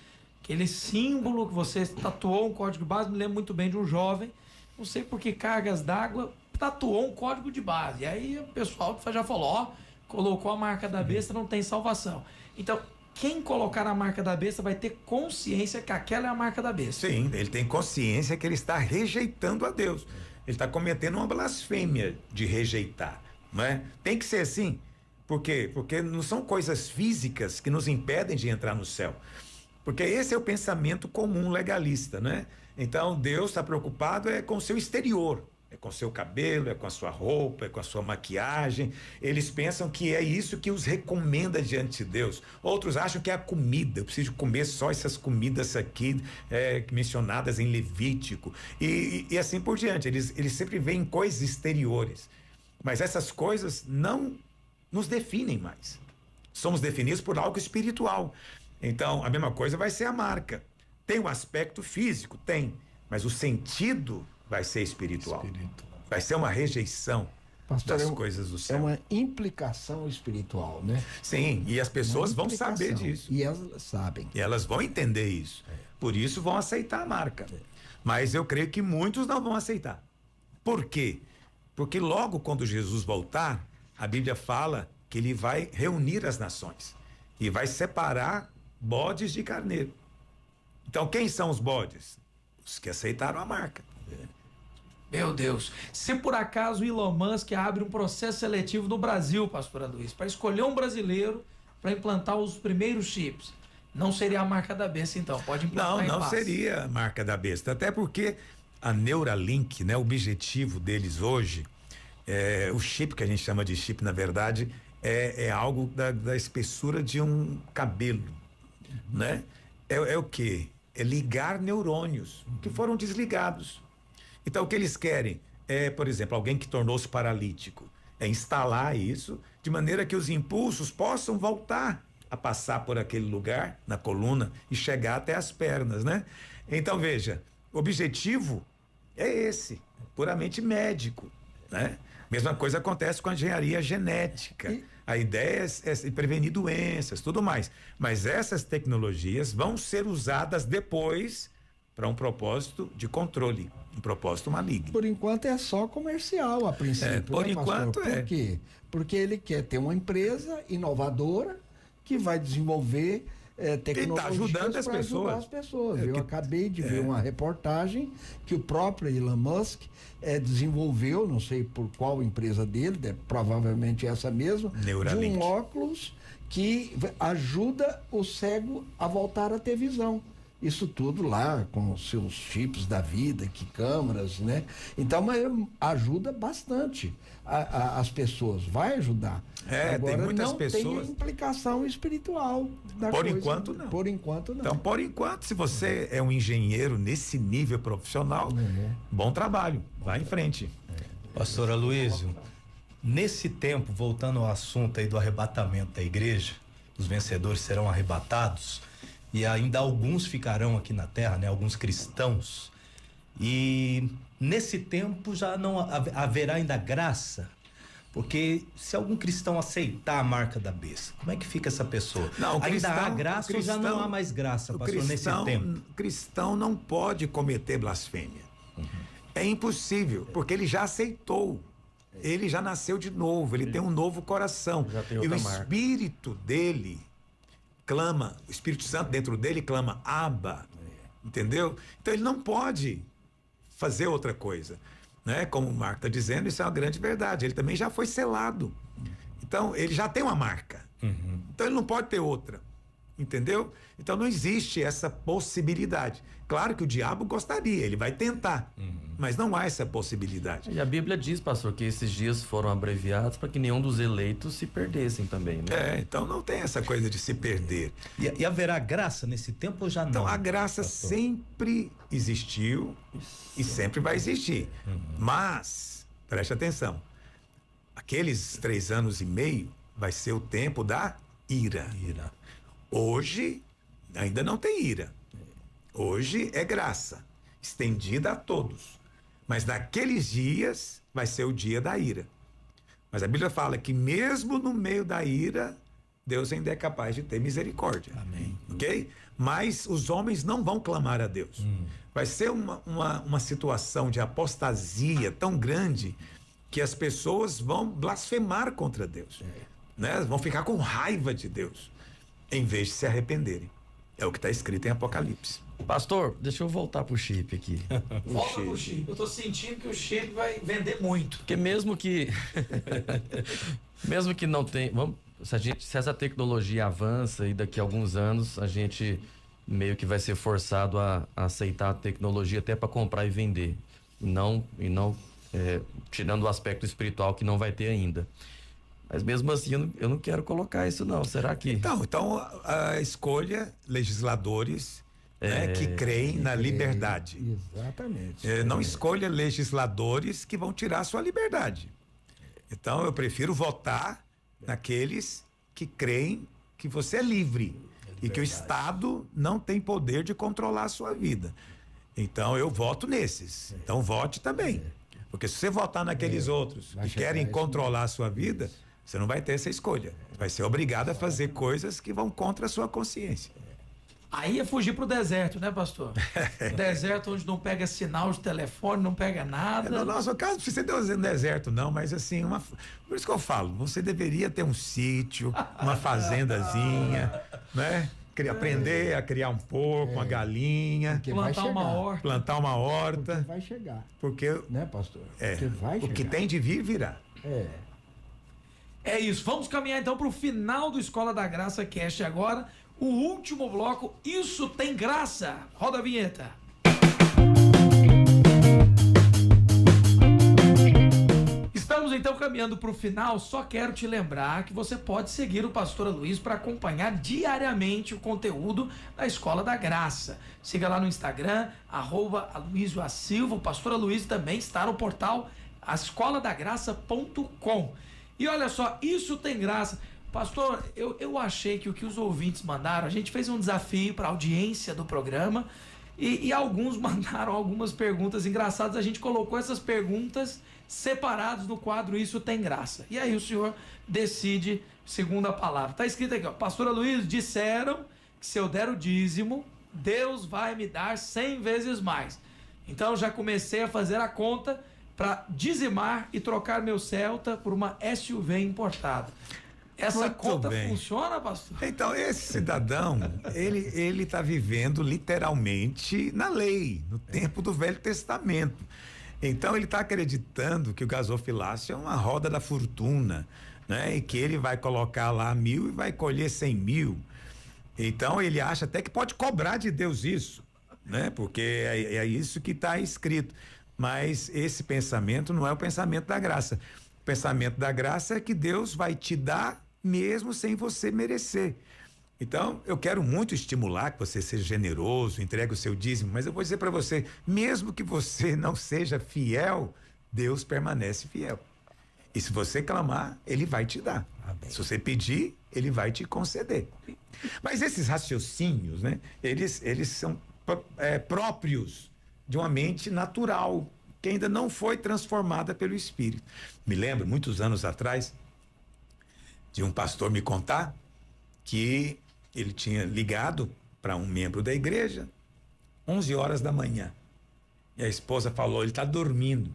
S1: Aquele símbolo que você tatuou um código de barras, me lembro muito bem de um jovem, não sei por que cargas d'água, tatuou um código de barras. E aí o pessoal já falou, colocou a marca da besta, não tem salvação. Então, quem colocar a marca da besta vai ter consciência que aquela é a marca da besta.
S2: Sim, ele tem consciência que ele está rejeitando a Deus. Ele está cometendo uma blasfêmia de rejeitar, não é? Tem que ser assim. Por quê? Porque não são coisas físicas que nos impedem de entrar no céu. Porque esse é o pensamento comum legalista, né? Então, Deus está preocupado com o seu exterior. É com o seu cabelo, é com a sua roupa, é com a sua maquiagem. Eles pensam que é isso que os recomenda diante de Deus. Outros acham que é a comida. Eu preciso comer só essas comidas aqui mencionadas em Levítico. E assim por diante. Eles sempre veem coisas exteriores. Mas essas coisas não nos definem mais. Somos definidos por algo espiritual. Então, a mesma coisa vai ser a marca. Tem o aspecto físico? Tem. Mas o sentido vai ser espiritual. Vai ser uma rejeição das coisas do céu.
S5: É uma implicação espiritual, né?
S2: Sim, e as pessoas vão saber disso.
S5: E elas sabem.
S2: E elas vão entender isso. Por isso vão aceitar a marca. Mas eu creio que muitos não vão aceitar. Por quê? Porque logo quando Jesus voltar, a Bíblia fala que ele vai reunir as nações e vai separar bodes de carneiro. Então, quem são os bodes? Os que aceitaram a marca.
S1: Meu Deus, se por acaso o Elon Musk abre um processo seletivo no Brasil, pastor Luiz, para escolher um brasileiro para implantar os primeiros chips, não seria a marca da besta, então? Pode implantar
S2: Não seria a marca da besta, até porque a Neuralink, né, o objetivo deles hoje, o chip que a gente chama de chip, na verdade, é algo da espessura de um cabelo, né? É o quê? É ligar neurônios que foram desligados. Então, o que eles querem por exemplo, alguém que tornou-se paralítico, instalar isso de maneira que os impulsos possam voltar a passar por aquele lugar, na coluna, e chegar até as pernas, né? Então, veja, o objetivo é esse, puramente médico, né? Mesma coisa acontece com a engenharia genética. A ideia é prevenir doenças, tudo mais. Mas essas tecnologias vão ser usadas depois para um propósito de controle, um propósito maligno.
S5: Por enquanto é só comercial, a princípio.
S2: Por enquanto
S5: Por quê? Porque ele quer ter uma empresa inovadora que vai desenvolver tecnologias
S2: ajudando as
S5: para ajudar
S2: pessoas.
S5: as pessoas. Eu acabei de ver uma reportagem que o próprio Elon Musk desenvolveu, não sei por qual empresa dele, provavelmente essa mesma,
S2: Neuralink,
S5: de um óculos que ajuda o cego a voltar a ter visão. Isso tudo lá com os seus chips da vida, que câmeras, né? Então, mas ajuda bastante as pessoas, vai ajudar. Agora,
S2: tem muitas
S5: não
S2: pessoas.
S5: tem implicação espiritual da
S2: Por
S5: coisa.
S2: enquanto, não.
S5: Por enquanto, não.
S2: Então, por enquanto, se você é um engenheiro nesse nível profissional, bom trabalho, vá em frente.
S4: Pastor Aloysio, nesse tempo, voltando ao assunto aí do arrebatamento da igreja, os vencedores serão arrebatados e ainda alguns ficarão aqui na terra, né? Alguns cristãos. E nesse tempo já não haverá ainda graça, porque se algum cristão aceitar a marca da besta, como é que fica essa pessoa?
S2: Não,
S4: ainda há graça ou já não há mais graça, pastor, nesse tempo?
S2: O cristão não pode cometer blasfêmia. É impossível, porque ele já aceitou. Ele já nasceu de novo, ele tem um novo coração.
S3: Já tem
S2: E o
S3: outra marca.
S2: espírito dele clama, o Espírito Santo dentro dele clama Abba, entendeu? Então ele não pode fazer outra coisa, né? Como o Marco está dizendo, isso é uma grande verdade. Ele também já foi selado. Então ele já tem uma marca. Então ele não pode ter outra, entendeu? Então não existe essa possibilidade. Claro que o diabo gostaria, ele vai tentar, mas não há essa possibilidade.
S3: E a Bíblia diz, pastor, que esses dias foram abreviados para que nenhum dos eleitos se perdessem também, né?
S2: Então não tem essa coisa de se perder.
S4: E haverá graça nesse tempo ou já não?
S2: Então a graça
S4: pastor?
S2: sempre existiu e sempre vai existir. Mas, preste atenção, aqueles 3 anos e meio vai ser o tempo da ira. Hoje ainda não tem ira. Hoje é graça, estendida a todos. Mas naqueles dias vai ser o dia da ira. Mas a Bíblia fala que mesmo no meio da ira, Deus ainda é capaz de ter misericórdia.
S4: Amém.
S2: Ok? Mas os homens não vão clamar a Deus. Vai ser uma situação de apostasia tão grande que as pessoas vão blasfemar contra Deus. Né? Vão ficar com raiva de Deus, em vez de se arrependerem. É o que está escrito em Apocalipse.
S3: Pastor, deixa eu voltar pro chip aqui.
S1: Volta pro chip. Eu tô sentindo que o chip vai vender muito.
S3: Porque mesmo que não tem, se essa tecnologia avança e daqui a alguns anos a gente meio que vai ser forçado a aceitar a tecnologia até para comprar e vender, tirando o aspecto espiritual que não vai ter ainda. Mas mesmo assim eu não quero colocar isso não. Será que?
S2: Então a escolha legisladores, né, que creem na liberdade.
S5: Exatamente.
S2: Não escolha legisladores que vão tirar a sua liberdade. Então eu prefiro votar naqueles que creem que você é livre e que o Estado não tem poder de controlar a sua vida. Então eu voto nesses. Então vote também. Porque se você votar naqueles outros que querem controlar a sua vida, você não vai ter essa escolha. Vai ser obrigado a fazer coisas que vão contra a sua consciência.
S1: Aí é fugir pro deserto, né, pastor? Deserto onde não pega sinal de telefone, não pega nada.
S2: No nosso caso, não precisa ter um deserto, não, mas assim, por isso que eu falo, você deveria ter um sítio, uma fazendazinha, né? Aprender a criar um porco, uma galinha,
S1: Plantar uma horta.
S2: plantar uma horta.
S5: Porque vai chegar,
S2: Porque
S5: né, pastor? Porque vai
S2: o
S5: chegar.
S2: que tem de vir, virá.
S1: É isso. Vamos caminhar então pro final do Escola da Graça Cast agora. O último bloco, Isso Tem Graça. Roda a vinheta. Estamos então caminhando para o final. Só quero te lembrar que você pode seguir o Pastor Aloysio para acompanhar diariamente o conteúdo da Escola da Graça. Siga lá no Instagram, @AloysioASilva. O Pastor Aloysio também está no portal escoladagraça.com. E olha só, Isso Tem Graça. Pastor, eu achei que o que os ouvintes mandaram, a gente fez um desafio para a audiência do programa e alguns mandaram algumas perguntas engraçadas. A gente colocou essas perguntas separadas no quadro Isso Tem Graça. E aí o senhor decide segundo a palavra. Tá escrito aqui, ó. Pastor Aloysio, disseram que se eu der o dízimo, Deus vai me dar 100 vezes mais. Então já comecei a fazer a conta para dizimar e trocar meu Celta por uma SUV importada. Essa
S2: Muito
S1: conta
S2: bem.
S1: funciona, pastor?
S2: Então, esse cidadão, ele está vivendo literalmente na lei, no tempo do Velho Testamento. Então, ele está acreditando que o gasofilácio é uma roda da fortuna, né? E que ele vai colocar lá 1.000 e vai colher 100.000. Então, ele acha até que pode cobrar de Deus isso, né? Porque é isso que está escrito. Mas esse pensamento não é o pensamento da graça. O pensamento da graça é que Deus vai te dar mesmo sem você merecer. Então, eu quero muito estimular que você seja generoso, entregue o seu dízimo, mas eu vou dizer para você, mesmo que você não seja fiel, Deus permanece fiel. E se você clamar, ele vai te dar. Amém. Se você pedir, ele vai te conceder. Mas esses raciocínios, né? Eles são próprios de uma mente natural, que ainda não foi transformada pelo Espírito. Me lembro, muitos anos atrás, de um pastor me contar que ele tinha ligado para um membro da igreja 11 horas da manhã. E a esposa falou, ele está dormindo.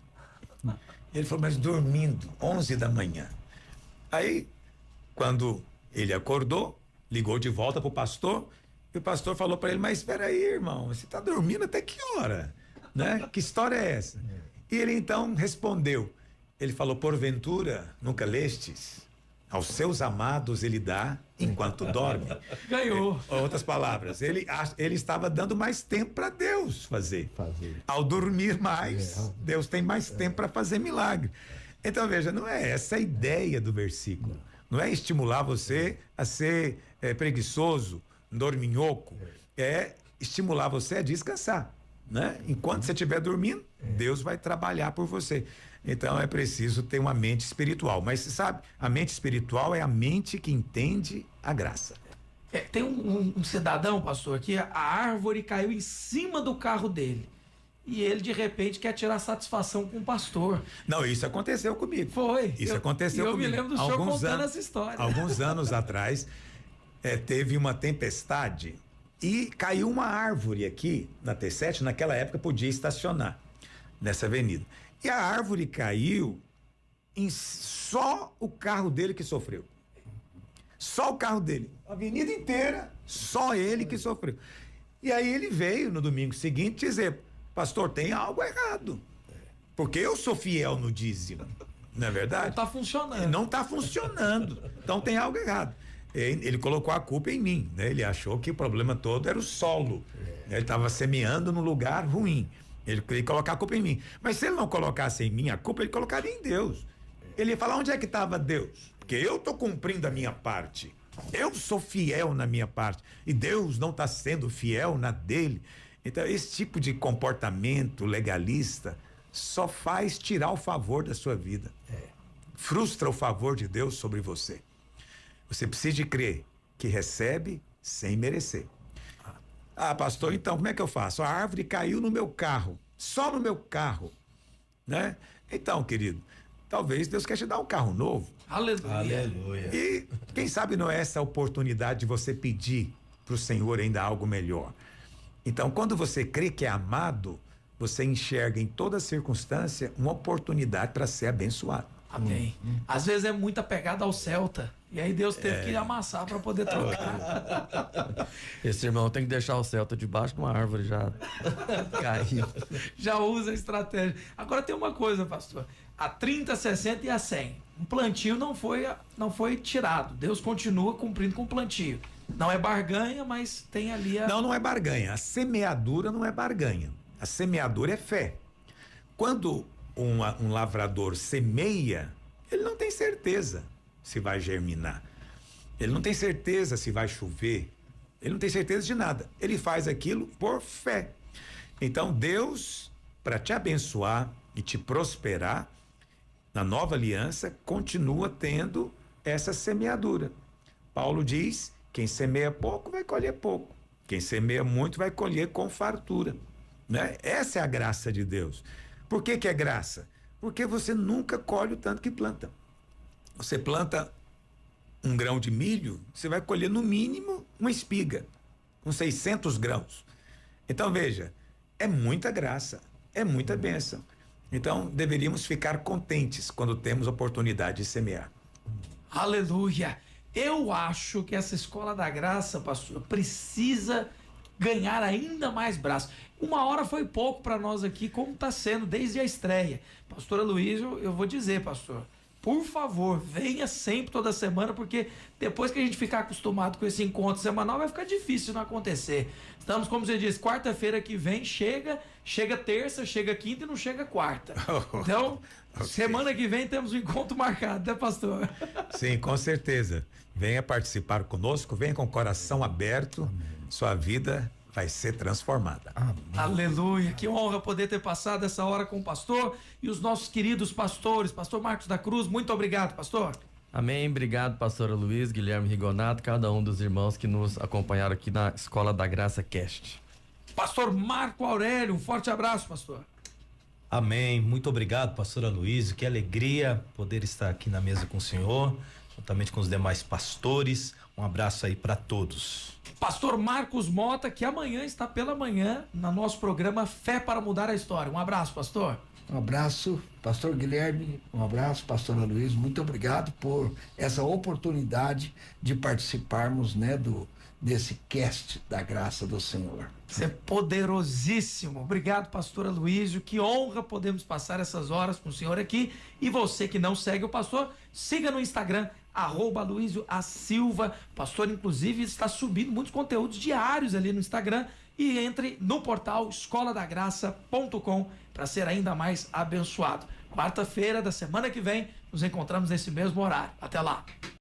S2: Ele falou, mas dormindo, 11 da manhã. Aí, quando ele acordou, ligou de volta para o pastor, e o pastor falou para ele, mas espera aí, irmão, você está dormindo até que hora? Né? Que história é essa? E ele então respondeu, ele falou, porventura, nunca lestes? Aos seus amados ele dá enquanto dorme.
S1: Ganhou.
S2: Outras palavras, ele estava dando mais tempo para Deus fazer. Ao dormir mais, Deus tem mais tempo para fazer milagre. Então veja, não é essa a ideia do versículo. Não é estimular você a ser preguiçoso, dorminhoco. É estimular você a descansar, né? Enquanto você estiver dormindo, Deus vai trabalhar por você. Então é preciso ter uma mente espiritual. Mas você sabe, a mente espiritual é a mente que entende a graça.
S1: Tem um cidadão, pastor, que a árvore caiu em cima do carro dele. E ele, de repente, quer tirar satisfação com o pastor.
S2: Não, isso aconteceu comigo.
S1: Foi.
S2: Aconteceu comigo.
S1: Eu me lembro do senhor contando essa história.
S2: Alguns anos atrás, teve uma tempestade e caiu uma árvore aqui na T7. Naquela época podia estacionar nessa avenida. E a árvore caiu em só o carro dele que sofreu. Só o carro dele. A avenida inteira, só ele que sofreu. E aí ele veio no domingo seguinte dizer, pastor, tem algo errado. Porque eu sou fiel no dízimo. Não é verdade?
S1: Não está funcionando.
S2: Não está funcionando. Então tem algo errado. Ele colocou a culpa em mim, né? Ele achou que o problema todo era o solo. Ele estava semeando no lugar ruim. Ele queria colocar a culpa em mim. Mas se ele não colocasse em mim a culpa, ele colocaria em Deus. Ele ia falar, onde é que estava Deus? Porque eu estou cumprindo a minha parte. Eu sou fiel na minha parte. E Deus não está sendo fiel na dele. Então, esse tipo de comportamento legalista só faz tirar o favor da sua vida. Frustra o favor de Deus sobre você. Você precisa de crer que recebe sem merecer. Ah, pastor, então como é que eu faço? A árvore caiu no meu carro, só no meu carro, né? Então, querido, talvez Deus quer te dar um carro novo.
S1: Aleluia.
S4: Aleluia.
S2: E quem sabe não é essa a oportunidade de você pedir para o Senhor ainda algo melhor. Então, quando você crê que é amado, você enxerga em toda circunstância uma oportunidade para ser abençoado.
S1: Amém. Às vezes é muita pegada ao Celta. E aí Deus teve que amassar para poder trocar.
S3: Esse irmão tem que deixar o Celta debaixo de uma árvore já caiu.
S1: Já usa a estratégia. Agora tem uma coisa, pastor. A 30, 60 e a 100. Um plantio não foi tirado. Deus continua cumprindo com o plantio. Não é barganha, mas tem ali a...
S2: Não é barganha. A semeadura não é barganha. A semeadura é fé. Quando um lavrador semeia, ele não tem certeza se vai germinar. Ele não tem certeza se vai chover. Ele não tem certeza de nada. Ele faz aquilo por fé. Então, Deus, para te abençoar e te prosperar, na nova aliança, continua tendo essa semeadura. Paulo diz, quem semeia pouco vai colher pouco. Quem semeia muito vai colher com fartura. Né? Essa é a graça de Deus. Por que é graça? Porque você nunca colhe o tanto que planta. Você planta um grão de milho, você vai colher no mínimo uma espiga, com 600 grãos. Então veja, é muita graça, é muita bênção. Então deveríamos ficar contentes quando temos oportunidade de semear.
S1: Aleluia! Eu acho que essa Escola da Graça, pastor, precisa ganhar ainda mais braço. 1 hora foi pouco para nós aqui, como está sendo desde a estreia. Pastora Luiz, eu vou dizer, pastor, por favor, venha sempre, toda semana, porque depois que a gente ficar acostumado com esse encontro semanal, vai ficar difícil não acontecer. Estamos, como você disse, quarta-feira que vem, chega terça, chega quinta e não chega quarta. Então,
S2: Okay.
S1: Semana que vem temos um encontro marcado, né, pastor?
S2: Sim, com certeza. Venha participar conosco, venha com o coração aberto, sua vida vai ser transformada.
S1: Aleluia, que honra poder ter passado essa hora com o pastor e os nossos queridos pastores. Pastor Marcos da Cruz, muito obrigado, pastor.
S3: Amém, obrigado, pastora Luiz, Guilherme Rigonato, cada um dos irmãos que nos acompanharam aqui na Escola da Graça Cast.
S1: Pastor Marco Aurélio, um forte abraço, pastor.
S4: Amém. Muito obrigado, pastora Luiz. Que alegria poder estar aqui na mesa com o senhor, juntamente com os demais pastores. Um abraço aí para todos.
S1: Pastor Marcos Mota, que amanhã está pela manhã no nosso programa Fé para Mudar a História. Um abraço, pastor.
S5: Um abraço, pastor Guilherme, um abraço, pastora Luiz, muito obrigado por essa oportunidade de participarmos, né, desse cast da graça do Senhor.
S1: Você é poderosíssimo. Obrigado, pastora Luísio. Que honra podemos passar essas horas com o senhor aqui. E você que não segue o pastor, siga no Instagram, @Luísio A Silva. O pastor, inclusive, está subindo muitos conteúdos diários ali no Instagram. E entre no portal escoladagraça.com para ser ainda mais abençoado. Quarta-feira da semana que vem, nos encontramos nesse mesmo horário. Até lá.